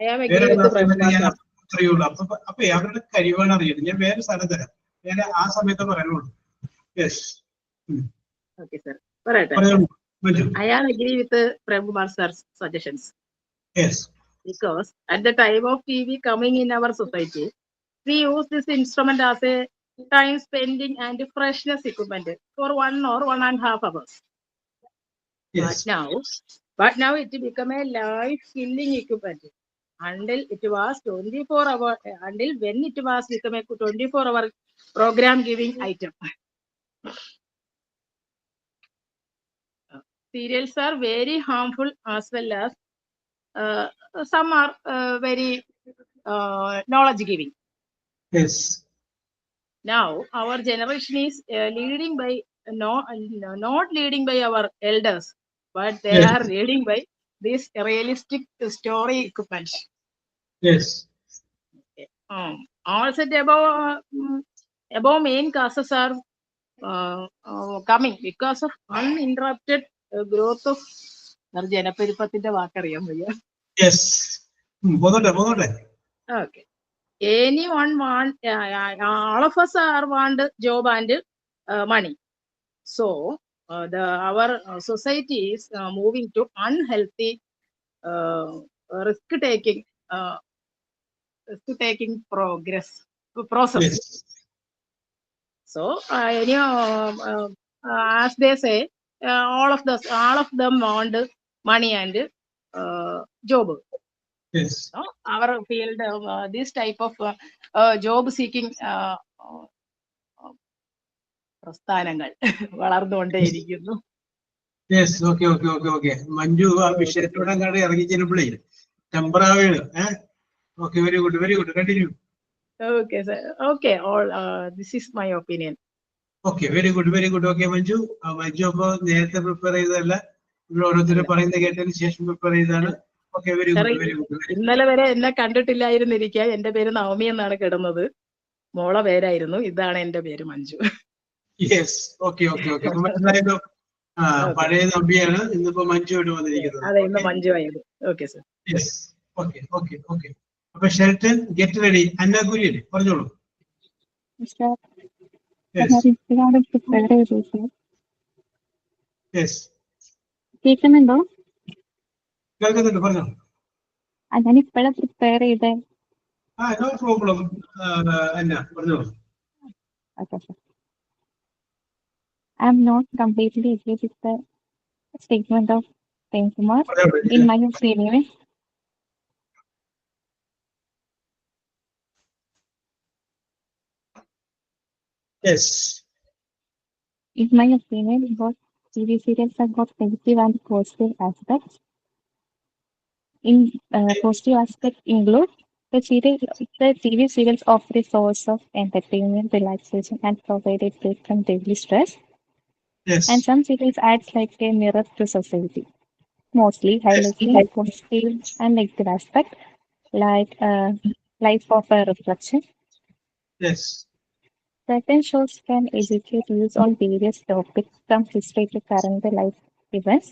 I am വേറെ agree with the ക്ലാസ്സിൽ ഞാൻ Prabhupada. അറിയുള്ളൂ. അപ്പൊ അവരുടെ കഴിവാണ് അറിയുന്നത്. ഞാൻ വേറെ സ്ഥലം തരാം. ഞാൻ ആ സമയത്ത് പറയാനുള്ളൂ. യെസ്. Okay, sir. Parayate. പറയാമോ Manju? I am agree with the Prabhupada sir's suggestions. Yes. Because at the time of TV coming in our society, we use this instrument as a time spending and freshness equipment for 1 or 1.5 hours. Yes. But now it become a life healing equipment. Until it was 24 hour, until when it was become a 24-hour program giving item. Serials are very harmful as well as some are very knowledge giving. Yes. Now our generation is leading by not leading by our elders, but they Yes. are leading by this realistic story equipment. Yes. All said above main causes are coming because of uninterrupted growth of ജനപ്പെരുപ്പത്തിന്റെ വാക്കറിയാൻ വയ്യ. Yes. പോകട്ടെ. Okay. Anyone want, all of us are want job and money. So our society is moving to unhealthy risk taking process. Yes. So as they say, all of them want money and job. Yes. No? Our field, this type of job seeking പ്രസ്ഥാനങ്ങൾ വളർന്നുകൊണ്ടേയിരിക്കുന്നു. Yes. Okay. Manju ആ വിഷയത്തോടെ അങ്ങോട്ട് ഇറങ്ങി ചെല്ലുമ്പോഴേ ടെമ്പറാവുകയാണ്. Okay, very good. Continue. Okay, sir. Okay, all this is my opinion. Okay, very good. Okay Manju. Manju അപ്പൊ നേരത്തെ prepare ചെയ്തതല്ല, ഇവിടെ ഓരോരുത്തരും പറയുന്നത് കേട്ടതിന് ശേഷം പ്രിപ്പയർ ചെയ്താണ്. Okay, very good. ഇന്നലെ വരെ എന്നെ കണ്ടിട്ടില്ലായിരുന്നിരിക്കുക. എന്റെ പേര് നവമി എന്നാണ് കിടന്നത്. മോളെ പേരായിരുന്നു. ഇതാണ് എന്റെ പേര് മഞ്ജു. യെസ്. ഓക്കെ. മനസ്സിലായല്ലോ. പഴയ നമ്പിയാണ് ഇന്നിപ്പോ മഞ്ജു ആയിട്ട് വന്നിരിക്കുന്നത്. അതെ, ഇന്ന് മഞ്ജു ആയത്. Okay sir. യെസ്. ഓക്കെ. അപ്പൊ ഷെൽട്ടൻ ഗെറ്റ് റെഡി. അന്ന കുര്യൻ പറഞ്ഞോളൂ. യെസ്. കേൾക്കുന്നുണ്ടോ? കേൾക്കുന്നുണ്ട്, പറഞ്ഞോ. ഞാൻ ഇപ്പഴാ പ്രിപ്പയർ ചെയ്തേ. No problem. അന്ന പറഞ്ഞോളൂ. I'm not completely agree with the statement of Prem Kumar. In my opinion, Yes. both TV serials have got negative and positive aspects. In positive aspects include the TV serials offer a source of entertainment, relaxation, and provide a break from daily stress. Yes. And some serials acts like a mirror to society, mostly highlighting positive and negative aspect, like life of a reflection. Yes. Certain shows can educate youth on various topics from history to current life events.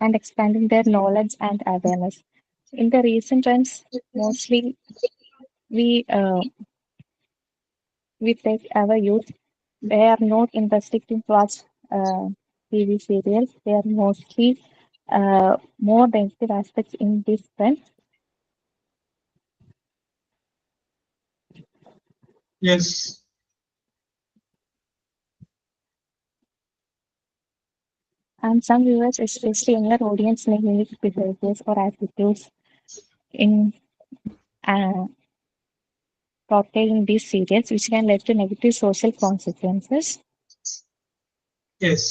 And expanding their knowledge and awareness. In the recent times, mostly we take our youth. They are not interested to watch TV serials. They are mostly more negative aspects in this trend. Yes. And some viewers, especially younger audience, may mimic behaviors or attitudes in portrayed in these serials, which can lead to negative social consequences. Yes.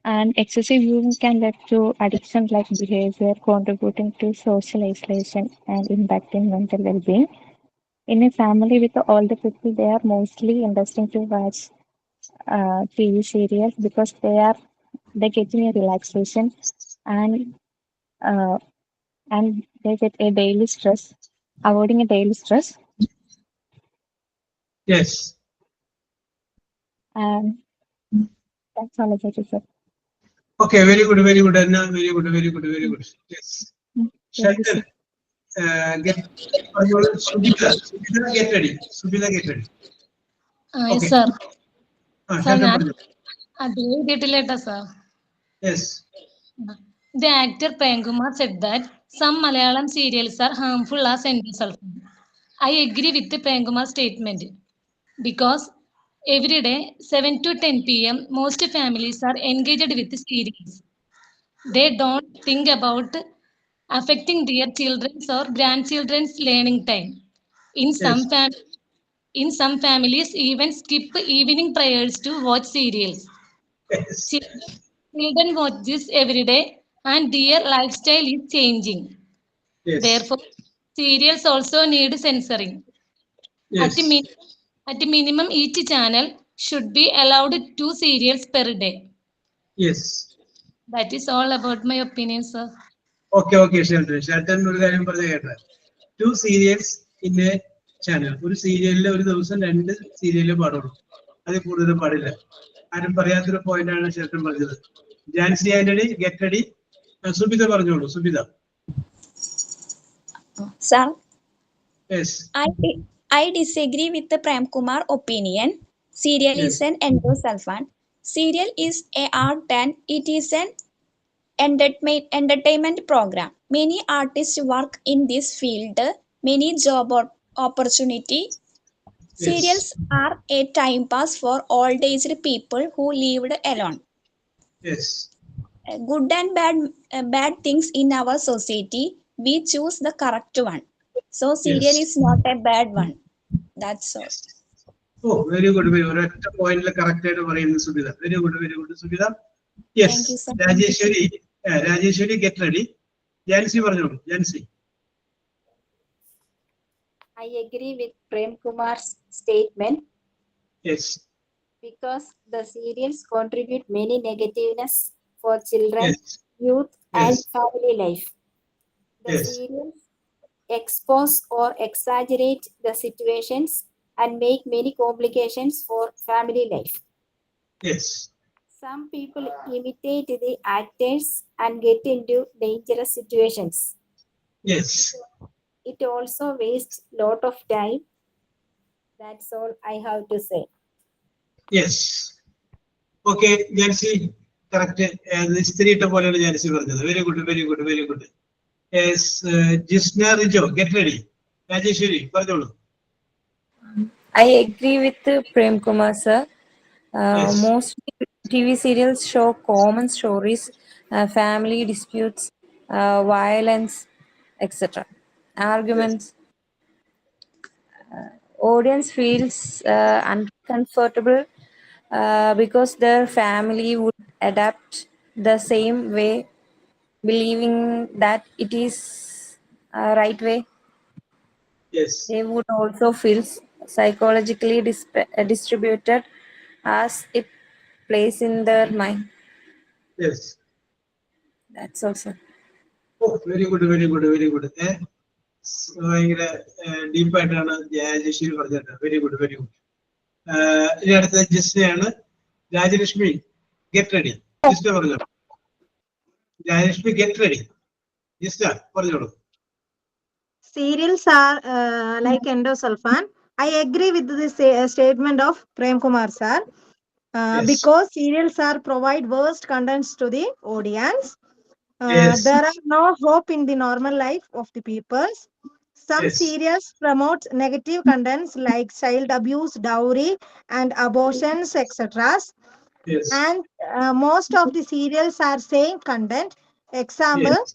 And excessive viewing can lead to addiction-like behavior, contributing to social isolation and impacting mental well-being. In a family with older people, they are mostly interesting to watch TV serials because they get a relaxation and uh, and they get a daily stress, avoiding a daily stress. Yes. And that's all I say, sir. Okay, very good, very good, Anna. Very good, very good, very good. Yes. Thank you, Sheldon, sir. Subhida, get ready. Subhida, get ready. Okay. Sir, Sheldon, പറഞ്ഞോ. അത് എഴുതിയിട്ടില്ലേട്ടാ sir. Yes. The actor Premkumar said that some Malayalam serials are harmful as endosulfan. I agree with the Premkumar statement because every day 7 to 10 p.m. most families are engaged with the series. They don't think about affecting their children's or grandchildren's learning time. In some Yes. in some families even skip evening prayers to watch serials. Yes. Children watch this every day and their lifestyle is changing. Yes. Therefore, serials also need censoring. Yes. At minimum, each channel should be allowed 2 serials per day. Yes. That is all about my opinion, sir. Okay, okay, Sheldon. Sheldon ഒരു കാര്യം പറഞ്ഞ കേട്ട 2 serials in a channel. ഒരു സീരിയലിൽ ഒരു ദിവസം 2 സീരിയലേ പാടുള്ളൂ, അതിൽ കൂടുതൽ പാടില്ല. ആരും പറയാത്തൊരു പോയിന്റ് ആണ് ഷെൽട്ടൻ പറഞ്ഞത്. Jancy Antony, get ready. സുബിത പറഞ്ഞോളൂ. Subitha. Sir, Yes. I disagree with the Prem Kumar opinion. Serial is an endosulfan. Serial is a art and it is an entertainment program. Many artists work in this field. Many job opportunity. Serials are a time pass for old-aged people who lived alone. Yes. Good and bad things in our society. We choose the correct one. So serial is not a bad one. That's all. Oh, very good. ഒരൊറ്റ പോയിന്റിൽ correct ആയിട്ട് പറയുന്നു Subitha. Very good, very good Subitha. Yes. Thank you, sir. Rajeshwari get ready. Jancy പറഞ്ഞോളൂ. Jancy. I agree with Prem Kumar's statement. Yes. Because the serials contribute many negativeness for children, youth, and family life. The serials expose or exaggerate the situations and make many complications for family life. Yes. Some people imitate the actors and get into dangerous situations. Yes. It also wastes lot of time. That's all I have to say. Yes. Okay, Jancy correct. സ്ത്രീയിട്ട പോലെയാണ് ജാൻസി പറഞ്ഞത്. Very good, very good, very good. Yes. Jisna Rijo get ready. Rajeshwari പറഞ്ഞോളൂ. I agree with Prem Kumar, sir. Most TV serials show common stories, family disputes, violence, etc. Arguments. Audience feels uncomfortable because their family would adapt the same way, believing that it is right way. Yes. They would also feel psychologically distributed as it plays in their mind. Yes. That's also. Oh, very good, very good, very good. ഭയങ്കര ഡീപ്പായിട്ടാണ് രാജേശ്വരി പറഞ്ഞത്. Very good, very good. ഇനി അടുത്തത് ജിസ്നയാണ്. Rajalakshmi get ready. Jisna പറഞ്ഞോളൂ. Rajalakshmi get ready. Jisna പറഞ്ഞോളൂ. Serials are like endosulfan. I agree with this statement of Prem Kumar sir. Because serials are provide worst contents to the audience. There are no hope in the normal life of the people. some Yes. serials promote negative contents like child abuse, dowry, and abortions, etc. Yes. And most of the serials are same content. Example, Yes.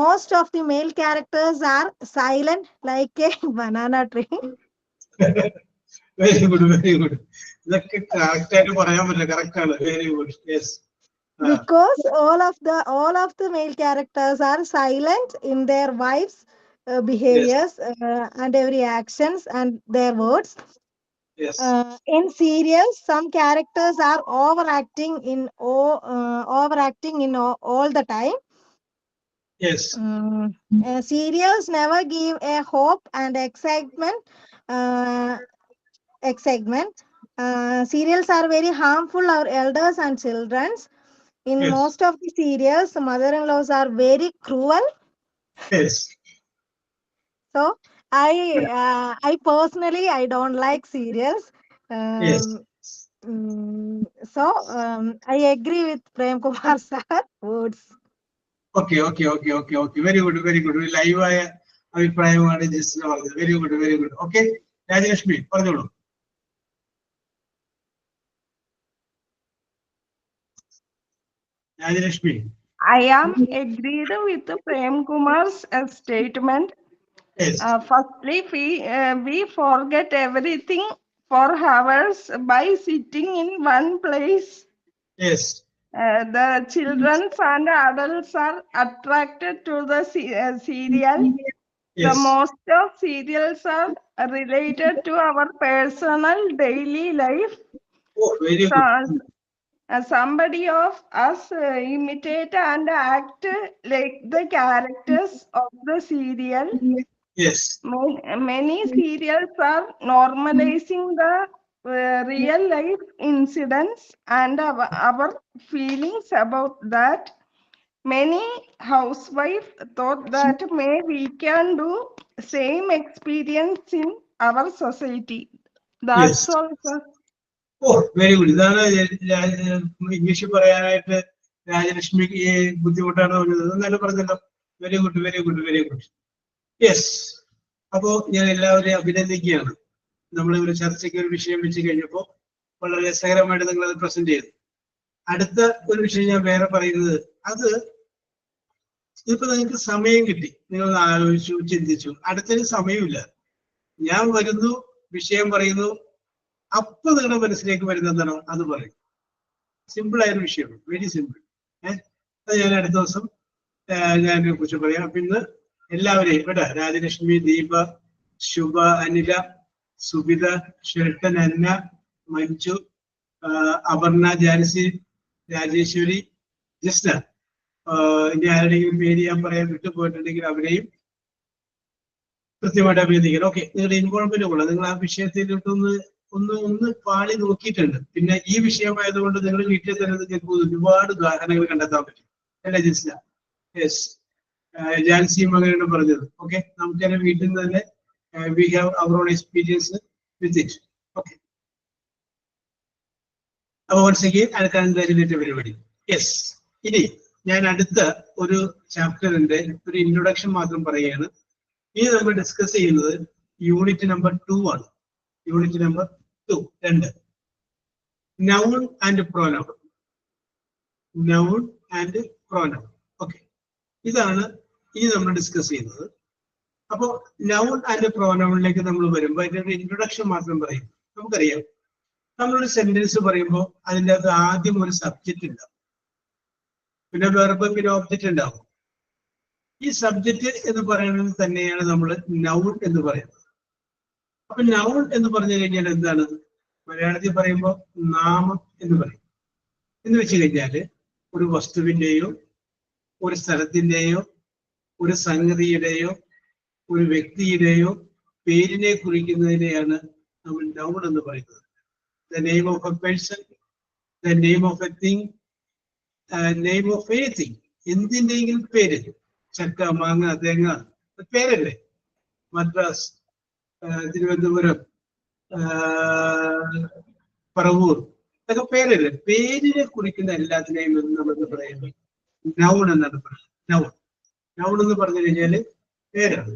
most of the male characters are silent like a banana tree. Very good, very good. ഇതൊക്കെ correct ആയിട്ട് പറയാൻ പറ്റില്ല. Correct ആണ്. Very good. Yes. Because all of the male characters are silent in their wives' behaviors and every actions and their words. Yes. In serials, some characters are overacting in all the time. Yes. Serials never give a hope and excitement. Serials are very harmful to our elders and children. In Yes. most of the serials, mother-in-laws are very cruel. Yes. So I personally I don't like serials. Yes. So I agree with Prem Kumar sir words. Okay. Very good, very good. Live ആയ അഭിപ്രായമാണ് Justin പറഞ്ഞത്. Very good, very good. Okay. Rajalakshmi പറഞ്ഞോളൂ. Rajalakshmi. I am agreed with Prem Kumar's statement. Yes. Firstly, we forget everything for hours by sitting in one place. Yes. The children and adults are attracted to the serial. Yes. The most of serials are related to our personal daily life. Oh, very good. Somebody of us imitate and act like the characters of the serial. Yes. Many serials are normalizing the real life incidents and our feelings about that. Many housewives thought that we can do same experience in our society. That's Yes. all, sir. ഓ very good. ഇതാണ് English പറയാനായിട്ട് രാജലക്ഷ്മിക്ക് ബുദ്ധിമുട്ടാണ് പറഞ്ഞത്. നല്ല പറഞ്ഞല്ലോ. Very good, very good, very good. Yes. അപ്പോ ഞാൻ എല്ലാവരെയും അഭിനന്ദിക്കുകയാണ്. നമ്മളിവിടെ ചർച്ചയ്ക്ക് ഒരു വിഷയം വെച്ച് കഴിഞ്ഞപ്പോൾ വളരെ രസകരമായിട്ട് നിങ്ങൾ അത് പ്രസന്റ് ചെയ്തു. അടുത്ത ഒരു വിഷയം ഞാൻ വേറെ പറയുന്നത്, അത് ഇപ്പൊ നിങ്ങൾക്ക് സമയം കിട്ടി, നിങ്ങൾ ആലോചിച്ചു, ചിന്തിച്ചു. അടുത്തൊരു സമയമില്ല. ഞാൻ വരുന്നു, വിഷയം പറയുന്നു, അപ്പൊ നിങ്ങളുടെ മനസ്സിലേക്ക് വരുന്ന എന്താണോ അത് പറയും. സിമ്പിൾ ആയൊരു വിഷയമാണ്, വെരി സിമ്പിൾ. അത് ഞാൻ അടുത്ത ദിവസം ഞാൻ ഇതിനെ കുറിച്ച് പറയാം. അപ്പൊ ഇന്ന് എല്ലാവരെയും ഇവിടെ രാജലക്ഷ്മി, ദീപ, ശുഭ, അനില, സുബിത, ഷെൽട്ടൻ, അന്ന, മഞ്ജു, അപർണ, ജാൻസി, രാജേശ്വരി, ജിസ്ന, ഇനി ആരുടെയും പേര് ഞാൻ പറയാൻ വിട്ടുപോയിട്ടുണ്ടെങ്കിൽ അവരെയും കൃത്യമായിട്ട് അഭിനന്ദിക്കണം. ഓക്കെ, നിങ്ങളുടെ ഇൻവോൾവ്മെന്റ് കൊള്ളാം. നിങ്ങൾ ആ വിഷയത്തിലോട്ടൊന്ന് ഒന്ന് പാളി നോക്കിയിട്ടുണ്ട്. പിന്നെ ഈ വിഷയമായതുകൊണ്ട് നിങ്ങൾ വീട്ടിൽ തന്നെ നിങ്ങൾക്ക് ഒരുപാട് ഉദാഹരണങ്ങൾ കണ്ടെത്താൻ പറ്റും. അല്ലേ ജിസ്ന? യെസ്. ജാൻസിയും അങ്ങനെയാണ് പറഞ്ഞത്. ഓക്കെ, നമുക്ക് തന്നെ വീട്ടിൽ നിന്ന് തന്നെ we have our own experience with it. Okay, അപ്പൊ once again I congratulate everybody. Yes. ഇനി ഞാൻ അടുത്ത ഒരു ചാപ്റ്ററിന്റെ ഒരു ഇൻട്രൊഡക്ഷൻ മാത്രം പറയുകയാണ്. ഇനി നമ്മൾ ഡിസ്കസ് ചെയ്യുന്നത് യൂണിറ്റ് നമ്പർ 2 ആണ്. Unit number 2 noun and pronoun. Noun and pronoun. Okay, ഇതാണ് ഇനി നമ്മൾ ഡിസ്കസ് ചെയ്യുന്നത്. അപ്പോ നൗൺ ആൻഡ് പ്രോനൗണിലേക്ക് നമ്മൾ വരുമ്പോൾ അതിന്റെ ഒരു ഇൻട്രൊഡക്ഷൻ മാത്രം പറയും. നമുക്കറിയാം, നമ്മളൊരു സെന്റൻസ് പറയുമ്പോൾ അതിൻ്റെ അകത്ത് ആദ്യം ഒരു സബ്ജക്റ്റ് ഉണ്ടാവും, പിന്നെ വെർബ്, പിന്നെ ഓബ്ജക്റ്റ് ഉണ്ടാവും. ഈ സബ്ജക്റ്റ് എന്ന് പറയുന്നത് തന്നെയാണ് നമ്മൾ നൗൺ എന്ന് പറയുന്നത്. അപ്പൊ നൗൺ എന്ന് പറഞ്ഞു കഴിഞ്ഞാൽ എന്താണ്? മലയാളത്തിൽ പറയുമ്പോൾ നാമം എന്ന് പറയും. എന്ന് വെച്ച് കഴിഞ്ഞാല് ഒരു വസ്തുവിന്റെയോ ഒരു സ്ഥലത്തിന്റെയോ ഒരു സംഗതിയുടെയോ ഒരു വ്യക്തിയുടെയോ പേരിനെ കുറിക്കുന്നതിനെയാണ് നമ്മൾ നൗൺ എന്ന് പറയുന്നത്. The name of a person, the name of a thing, name of anything. എന്തിൻ്റെയെങ്കിലും പേര്, ചക്ക, മാങ്ങ, തേങ്ങ, പേരല്ലേ? മദ്രാസ്, തിരുവനന്തപുരം, പറവൂർ, ഇതൊക്കെ പേരല്ലേ? പേരിനെ കുറിക്കുന്ന എല്ലാത്തിനെയും നമ്മൾ പറയുന്നത് നൗൺ എന്നാണ് പറയുന്നത്. നൗൺ എന്ന് പറഞ്ഞു കഴിഞ്ഞാല് പേരാണ്.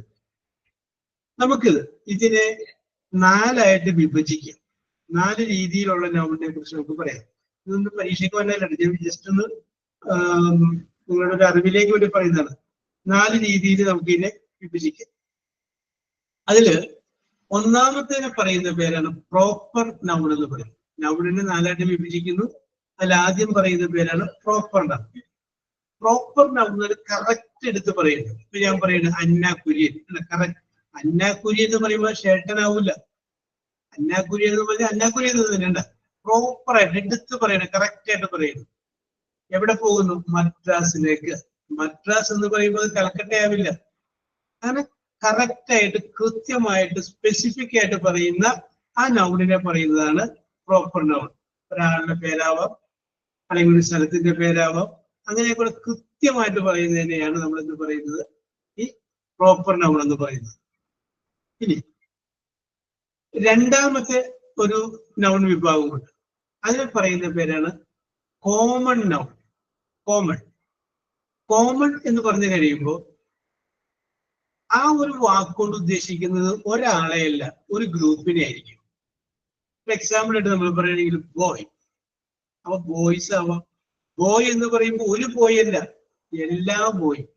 നമുക്ക് ഇതിനെ 4 ആയിട്ട് വിഭജിക്കാം. 4 രീതിയിലുള്ള നൗണിനെ കുറിച്ച് നമുക്ക് പറയാം. ഇതൊന്നും പരീക്ഷയ്ക്ക് വന്നല്ല, ഞാൻ ജസ്റ്റ് ഒന്ന് നിങ്ങളുടെ ഒരു അറിവിലേക്ക് വേണ്ടി പറയുന്നതാണ്. 4 രീതിയിൽ നമുക്ക് ഇതിനെ വിഭജിക്കാം. അതില് ഒന്നാമത്തേനെ പറയുന്ന പേരാണ് പ്രോപ്പർ നൗൺ എന്ന് പറയും. നൗണിനെ 4 ആയിട്ട് വിഭജിക്കുന്നു. അതിൽ ആദ്യം പറയുന്ന പേരാണ് proper noun. Proper noun correct എടുത്ത് പറയുന്നത്. ഇപ്പൊ ഞാൻ പറയുന്നത് അന്ന കുര്യൻ, കറക്റ്റ്. അന്ന കുര്യൻ എന്ന് പറയുമ്പോൾ ഷേട്ടനാവൂല. അന്ന കുര്യൻ എന്ന് പറഞ്ഞാൽ അന്ന കുര്യൻ എന്ന് തന്നെയുണ്ട്. പ്രോപ്പർ ആയിട്ട് എടുത്ത് പറയണം, കറക്റ്റ് ആയിട്ട് പറയുന്നു. എവിടെ പോകുന്നു? മദ്രാസിലേക്ക്. മദ്രാസ് എന്ന് പറയുമ്പോൾ കൽക്കട്ട ആവില്ല. അങ്ങനെ കറക്റ്റ് ആയിട്ട് കൃത്യമായിട്ട് സ്പെസിഫിക് ആയിട്ട് പറയുന്ന ആ നൗണിനെ പറയുന്നതാണ് പ്രോപ്പർ നൗൺ. ഒരാളുടെ പേരാവാം, അല്ലെങ്കിൽ ഒരു സ്ഥലത്തിന്റെ പേരാവാം, അങ്ങനെയൊക്കെ കൃത്യമായിട്ട് പറയുന്നതിനെയാണ് നമ്മൾ എന്ത് പറയുന്നത്? ഈ പ്രോപ്പർ നൗൺ എന്ന് പറയുന്നത്. ഇനി രണ്ടാമത്തെ ഒരു നൗൺ വിഭാഗമുണ്ട്. അതിനെ പറയുന്ന പേരാണ് കോമൺ നൗൺ. കോമൺ കോമൺ എന്ന് പറഞ്ഞു കഴിയുമ്പോൾ ആ ഒരു വാക്കുകൊണ്ട് ഉദ്ദേശിക്കുന്നത് ഒരാളെയല്ല, ഒരു ഗ്രൂപ്പിനെ ആയിരിക്കും. എക്സാമ്പിൾ ആയിട്ട് നമ്മൾ പറയുകയാണെങ്കിൽ ബോയ്. അപ്പൊ ബോയ്സ് ആവാം. ബോയ് എന്ന് പറയുമ്പോൾ ഒരു ബോയ് അല്ല, എല്ലാ ബോയും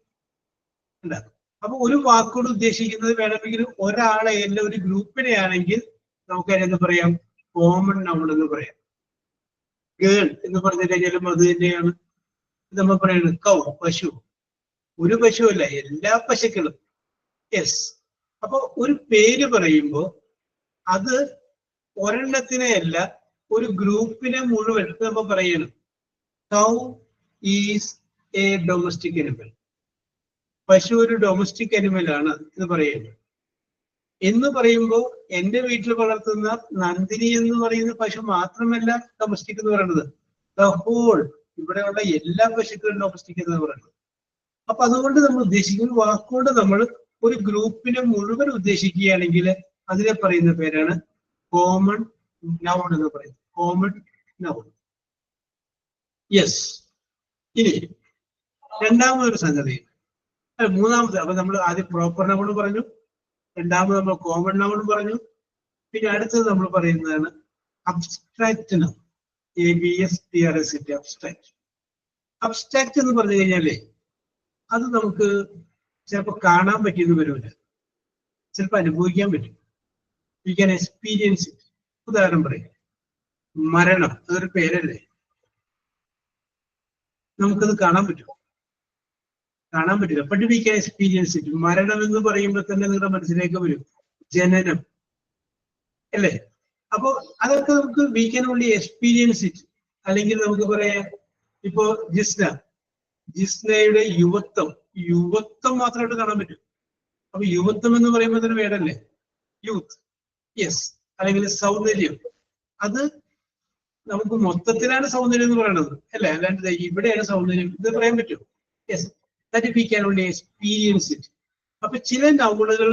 ഉണ്ടാകും. അപ്പൊ ഒരു വാക്കുകൊണ്ട് ഉദ്ദേശിക്കുന്നത് വേണമെങ്കിൽ ഒരാളെയല്ല, ഒരു ഗ്രൂപ്പിനെ ആണെങ്കിൽ നമുക്ക് അതിനെന്ത് പറയാം? കോമൺ നൗൺ എന്ന് പറയാം. ഗേൾ എന്ന് പറഞ്ഞു കഴിഞ്ഞാലും അത് തന്നെയാണ്. നമ്മൾ പറയുന്നത് കൗ, പശു. ഒരു പശു അല്ല, എല്ലാ പശുക്കളും. യെസ്. അപ്പൊ ഒരു പേര് പറയുമ്പോൾ അത് ഒരെണ്ണത്തിനെ അല്ല, ഒരു ഗ്രൂപ്പിനെ മുഴുവൻ നമ്മൾ പറയണം. കൗ ഈസ് എ ഡൊമസ്റ്റിക് അനിമൽ. പശു ഒരു ഡൊമസ്റ്റിക് അനിമൽ ആണ് എന്ന് പറയുന്നത്. എന്ന് പറയുമ്പോൾ എന്റെ വീട്ടിൽ വളർത്തുന്ന നന്ദിനി എന്ന് പറയുന്ന പശു മാത്രമല്ല ഡൊമസ്റ്റിക് എന്ന് പറയുന്നത്. ദ ഹോൾ, ഇവിടെയുള്ള എല്ലാ പശുക്കളും ഡൊമസ്റ്റിക് എന്ന് പറയുന്നത്. അപ്പൊ അതുകൊണ്ട് നമ്മൾ ഉദ്ദേശിക്കുന്ന വാക്കുകൊണ്ട് നമ്മൾ ഒരു ഗ്രൂപ്പിനെ മുഴുവൻ ഉദ്ദേശിക്കുകയാണെങ്കിൽ അതിനെ പറയുന്ന പേരാണ് കോമൺ നൗൺ എന്ന് പറയുന്നത്. Common noun. യെസ്. ഇനി രണ്ടാമതൊരു സംഗതി, മൂന്നാമത്. അപ്പൊ നമ്മൾ ആദ്യം പ്രോപ്പർ നൗൺ പറഞ്ഞു, രണ്ടാമത് നമ്മൾ കോമൺ നൗൺ പറഞ്ഞു, പിന്നെ അടുത്തത് നമ്മൾ പറയുന്നതാണ് abstract noun. ABSTRACT, abstract. Abstract എന്ന് പറഞ്ഞു കഴിഞ്ഞാലേ അത് നമുക്ക് ചിലപ്പോൾ കാണാൻ പറ്റിയെന്ന് വരില്ല, ചിലപ്പോൾ അനുഭവിക്കാൻ പറ്റും. You can experience it. ഉദാഹരണം പറയും, മരണം. അതൊരു പേരല്ലേ, നമുക്കത് കാണാൻ പറ്റും? കാണാൻ പറ്റില്ല. But we can experience it. മരണം എന്ന് പറയുമ്പോൾ തന്നെ നിങ്ങളുടെ മനസ്സിലേക്ക് വരും ജനനം, അല്ലേ? അപ്പോ അതൊക്കെ നമുക്ക് we can only experience it. അല്ലെങ്കിൽ നമുക്ക് പറയാം, ഇപ്പോ ജിസ്നയുടെ യുവത്വം മാത്രമായിട്ട് കാണാൻ പറ്റും. അപ്പൊ യുവത്വം എന്ന് പറയുമ്പോൾ തന്നെ വേടല്ലേ, യൂത്ത്. യെസ്. അല്ലെങ്കിൽ സൗന്ദര്യം, അത് നമുക്ക് മൊത്തത്തിലാണ് സൗന്ദര്യം എന്ന് പറയുന്നത്, അല്ലേ? അല്ലാണ്ട് ഇവിടെയാണ് സൗന്ദര്യം ഇത് പറയാൻ പറ്റും? Yes. That we can only experience it. അപ്പൊ ചില നൗണുകൾ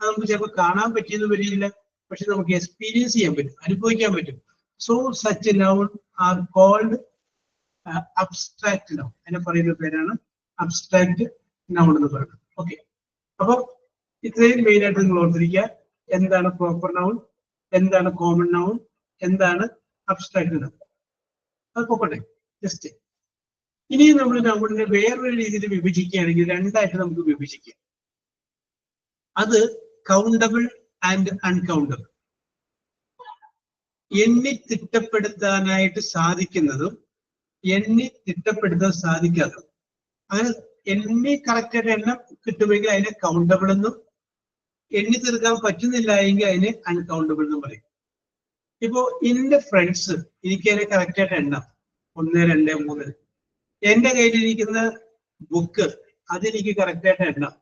നമുക്ക് ചിലപ്പോൾ കാണാൻ പറ്റിയെന്ന് വരില്ല, പക്ഷെ നമുക്ക് എക്സ്പീരിയൻസ് ചെയ്യാൻ പറ്റും, അനുഭവിക്കാൻ പറ്റും. So such noun are called abstract noun. അതിനെ പറയുന്ന പേരാണ് അബ്സ്ട്രാക്ട് നൗൺ എന്ന് പറയുന്നത്. ഓക്കെ. അപ്പൊ ഇത്രയും മെയിൻ ആയിട്ട് നിങ്ങൾ ഓർത്തിരിക്കുക. എന്താണ് പ്രോപ്പർ നൗൺ, എന്താണ് കോമൺ നൗൺ, എന്താണ് അബ്സ്ട്രാക്ട് നൗൺ. അത് പോകട്ടെ ജസ്റ്റ്. ഇനി നമ്മൾ നൗണിനെ വേറൊരു രീതിയിൽ വിഭജിക്കുകയാണെങ്കിൽ രണ്ടായിട്ട് നമുക്ക് വിഭജിക്കാം. അത് കൗണ്ടബിൾ ആൻഡ് അൺകൗണ്ടബിൾ. എണ്ണി തിട്ടപ്പെടുത്താനായിട്ട് സാധിക്കുന്നതും എണ്ണി തിട്ടപ്പെടുത്താൻ സാധിക്കാത്തതും. അങ്ങനെ എണ്ണി കറക്റ്റായിട്ട് എണ്ണം കിട്ടുമെങ്കിൽ അതിനെ കൗണ്ടബിൾ എന്നും, എണ്ണി തീർക്കാൻ പറ്റുന്നില്ല എങ്കിൽ അതിനെ അൺകൗണ്ടബിൾ എന്നും പറയും. ഇപ്പോ എന്റെ ഫ്രണ്ട്സ്, എനിക്ക് അതിനെ കറക്റ്റായിട്ട് എണ്ണം 1, 2, 3. എന്റെ കയ്യിലിരിക്കുന്ന ബുക്ക്, അതെനിക്ക് കറക്റ്റായിട്ട് എണ്ണം.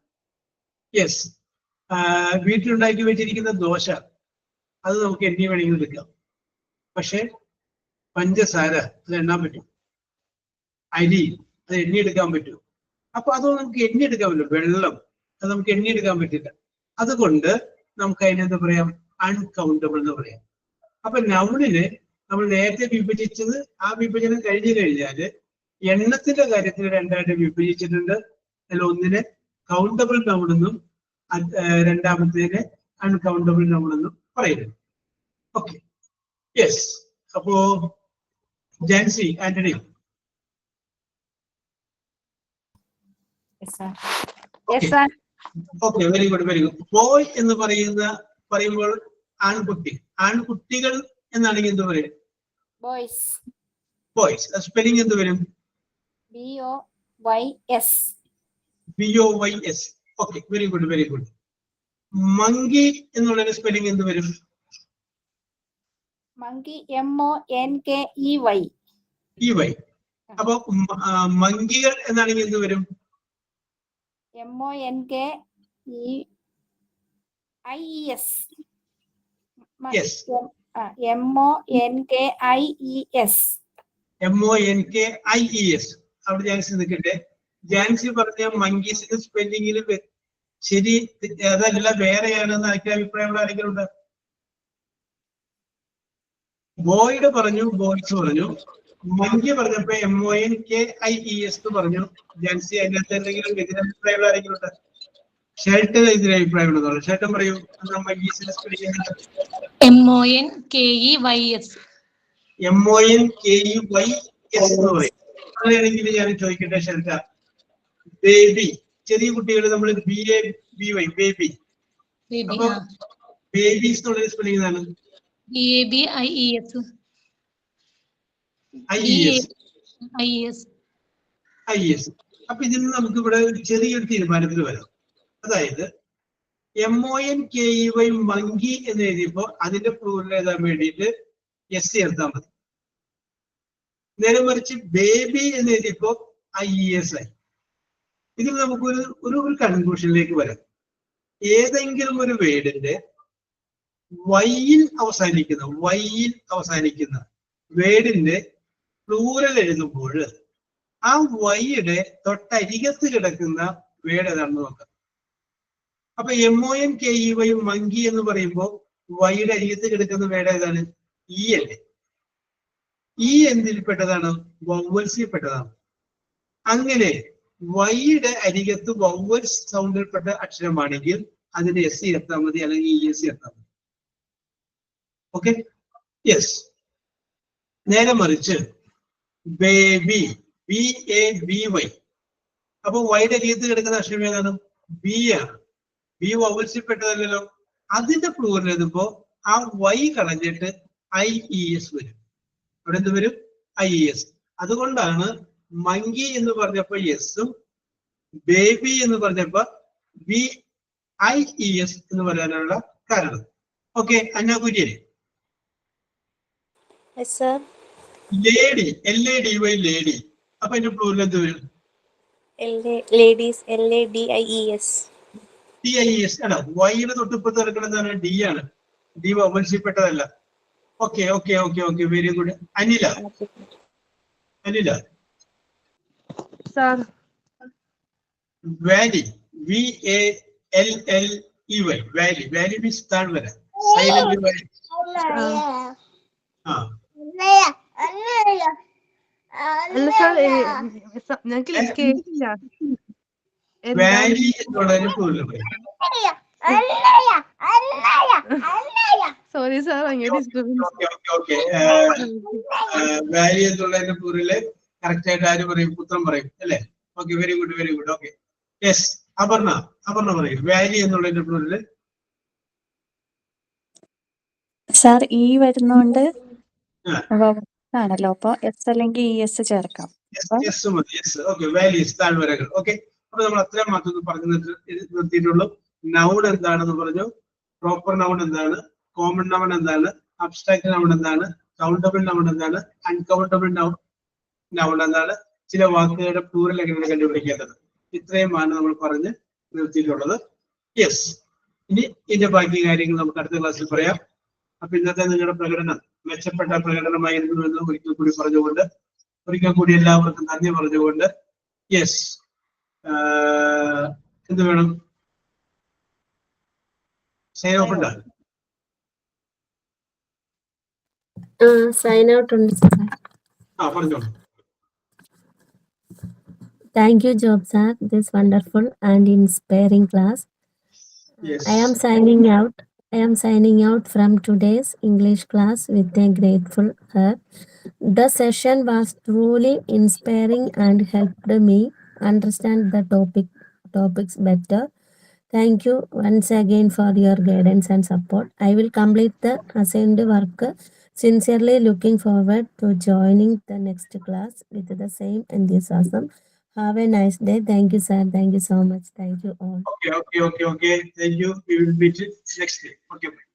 യെസ്. വീട്ടിലുണ്ടാക്കി വെച്ചിരിക്കുന്ന ദോശ, അത് നമുക്ക് എണ്ണി വേണമെങ്കിൽ എടുക്കാം. പക്ഷെ പഞ്ചസാര അത് എണ്ണാൻ പറ്റും, അരി അത് എണ്ണിയെടുക്കാൻ പറ്റും. അപ്പൊ അത് നമുക്ക് എണ്ണിയെടുക്കാൻ പറ്റില്ല. വെള്ളം അത് നമുക്ക് എണ്ണിയെടുക്കാൻ പറ്റില്ല. അതുകൊണ്ട് നമുക്ക് അതിനെന്താ പറയാം? അൺകൗണ്ടബിൾ എന്ന് പറയാം. അപ്പൊ നൗണിന് നമ്മൾ നേരത്തെ വിഭജിച്ചത്, ആ വിഭജനം കഴിഞ്ഞു കഴിഞ്ഞാല് എണ്ണത്തിന്റെ കാര്യത്തിൽ രണ്ടായിട്ട് വിഭജിച്ചിട്ടുണ്ട്. അതിൽ ഒന്നിനെ കൗണ്ടബിൾ നൗൺ എന്നും രണ്ടാമത്തേനെ അൺകൗണ്ടബിൾ നൗൺ എന്നും പറയുന്നത്. Okay, yes. അപ്പോ Jancy, Antony. Okay, very good, very good. Boy എന്ന് പറയുമ്പോൾ ആൺകുട്ടി, ആൺകുട്ടികൾ എന്നാണെങ്കിൽ എന്ത് പറയും? ബോയ്സ്. ബോയ്സ്. സ്പെല്ലിംഗ് എന്ത് വരും? BOYS. BOYS. Okay, very good, very good. Monkey എന്നുള്ളൊരു സ്പെല്ലിംഗ് എന്ത് വരും? Monkey MONKEY. EY. അപ്പൊ മങ്കികൾ എന്നാണെങ്കിൽ എന്ത് വരും? MONKEIES. Yes. MONKIES. അവിടെ ജാൻസി നിൽക്കട്ടെ. ജാൻസി പറഞ്ഞ മങ്കീസിന്റെ സ്പെല്ലിംഗിൽ ശരി അതല്ല വേറെയാണെന്ന് ആർക്കും അഭിപ്രായമുള്ള ആരെങ്കിലും ഉണ്ട്? ബോയ്ഡ് പറഞ്ഞു, ബോയ്സ് പറഞ്ഞു. മങ്കി പറഞ്ഞപ്പോ MONKIES പറഞ്ഞു. ജാൻസി അതിനകത്ത് എന്തെങ്കിലും എതിരഭിപ്രായമുള്ള ആരെങ്കിലും ഉണ്ട്? ഷെൽട്ടൻ എതിരഭിപ്രായമുള്ളതോ? ഷെൽട്ടൻ പറയൂ, മങ്കീസിന്റെ സ്പെല്ലിംഗ് MONKEYS. MONKEYS എന്ന് പറയും. അങ്ങനെയാണെങ്കിൽ ഞാൻ ചോദിക്കട്ടെ ഷെൽട്ട, ബേബി, ചെറിയ കുട്ടികൾ നമ്മൾ BABY, ബേബി. അപ്പൊ ബേബീസ് എന്നുള്ള സ്പെല്ലിംഗ് എന്താണ്? IES. അപ്പൊ ഇതിന് നമുക്ക് ഇവിടെ ചെറിയൊരു തീരുമാനത്തിൽ വരാം. അതായത് MONKEY മങ്കി എന്ന് എഴുതിയപ്പോ അതിന്റെ പ്ലൂറൽ എഴുതാൻ വേണ്ടിയിട്ട് S ചേർത്താൽ മതി. നേരെ മറിച്ച് ബേബി എന്ന് എഴുതിയപ്പോ IES ആയി. ഇതിൽ നമുക്കൊരു ഒരു കൺക്ലൂഷനിലേക്ക് വരാം. ഏതെങ്കിലും ഒരു വേർഡിന്റെ വൈയിൽ അവസാനിക്കുന്ന വേർഡിന്റെ പ്ലൂറൽ എഴുതുമ്പോൾ ആ വൈയുടെ തൊട്ടരികത്ത് കിടക്കുന്ന വേർഡ് ഏതാണെന്ന് നോക്കാം. അപ്പൊ MONKEY മങ്കി എന്ന് പറയുമ്പോൾ വൈയുടെ അരികത്ത് കിടക്കുന്ന വേർഡ് ഏതാണ്? E അല്ലേ? E എന്തിൽപ്പെട്ടതാണ്? വവ്വൽസിൽ പെട്ടതാണ്. അങ്ങനെ വൈയുടെ അരികത്ത് വവ്വൽസ് സൗണ്ടിൽപ്പെട്ട അക്ഷരമാണെങ്കിൽ അതിന് S ചേർത്താൽ മതി, അല്ലെങ്കിൽ ES ചേർത്താൽ മതി. Okay, yes. നേരെ മറിച്ച് ബേബി, BABY. അപ്പൊ വൈയുടെ അരികത്ത് കിടക്കുന്ന അക്ഷരം ഏതാണ്? B ആണ്. B വവ്വൽസിൽ പെട്ടതല്ലോ. അതിന്റെ പ്ലൂറൽ എഴുതുമ്പോ ആ വൈ കളഞ്ഞിട്ട് IES വരും. അവിടെ എന്ത് വരും? IES. അതുകൊണ്ടാണ് മങ്കി എന്ന് പറഞ്ഞപ്പോ എസും ബേബി എന്ന് പറഞ്ഞപ്പോ BIES എന്ന് പറയാനുള്ള കാരണം. Okay, Anna Kurian. Lady, LADY, lady. അപ്പൊ അതിന്റെ പ്ലൂറൽ എന്ത് വരും? Ladies, LADIES. DIES ആണ്. വൈയുടെ തൊട്ടിപ്പുറത്ത് കിടക്കുന്നതാണ് D ആണ്. D വവ്വൽസിൽ പെട്ടതല്ല. Okay, very good. Anila. Valley, VALLEY. Valley means താഴ്വര. Silent Valley. അല്ല സാർ, ഞങ്ങൾക്ക് കേട്ടില്ല. വാലി എന്നുള്ളതിന് പ്ലൂറൽ പറയും. Sorry sir, okay. വാലി എന്നുള്ളതിന്റെ പ്ലൂറല് കറക്റ്റ് ആയിട്ട് ആര് പറയും? പുത്രം പറയും അല്ലേ? Okay, very good. Okay, yes. Aparna പറയും വാലി എന്നുള്ളതിന്റെ പ്ലൂറല്. സാർ ഈ വരുന്നോണ്ട് ആണല്ലോ, അപ്പൊ S അല്ലെങ്കിൽ ES ചേർക്കാം. Okay, valleys, താഴ്വരകൾ. ഓക്കെ, അപ്പൊ നമ്മൾ അത്രയും മാത്രം പറഞ്ഞു നിർത്തിയിട്ടുള്ളൂ. നൗൺ എന്താണെന്ന് പറഞ്ഞു, പ്രോപ്പർ നൗൺ എന്താണ്, കോമൺ നൗൺ എന്താണ്, അബ്സ്ട്രാക്ട് നൗൺ എന്താണ്, കൗണ്ടബിൾ നൗൺ എന്താണ്, അൺകൗണ്ടബിൾ നൗൺ എന്താണ്, ചില വാക്കുകളുടെ പ്ലൂറൽ എങ്ങനെയാണ് കണ്ടുപിടിക്കേണ്ടത്. ഇത്രയുമാണ് നമ്മൾ പറഞ്ഞ് നിർത്തിയിട്ടുള്ളത്. യെസ്. ഇനി ഇതിന്റെ ബാക്കി കാര്യങ്ങൾ നമുക്ക് അടുത്ത ക്ലാസ്സിൽ പറയാം. അപ്പൊ ഇന്നത്തെ നിങ്ങളുടെ പ്രകടനം മെച്ചപ്പെട്ട പ്രകടനമായിരുന്നു എന്ന് ഒരിക്കൽ കൂടി എല്ലാവർക്കും നന്ദി പറഞ്ഞുകൊണ്ട് യെസ്, എന്ത് വേണം? സൈൻ ഓഫ് ഉണ്ടോ? Sign out ഉണ്ട്. പറഞ്ഞോളൂ. Thank you, Job sir. This wonderful and inspiring class. Yes. I am signing out. I am signing out from today's English class with a grateful heart. The session was truly inspiring and helped me understand the topics better. Thank you once again for your guidance and support. I will complete the assigned work. Sincerely looking forward to joining the next class with the same enthusiasm. Have a nice day. Thank you, sir. Thank you so much. Thank you all. Okay. Thank you. We will meet next day. Okay. Bye.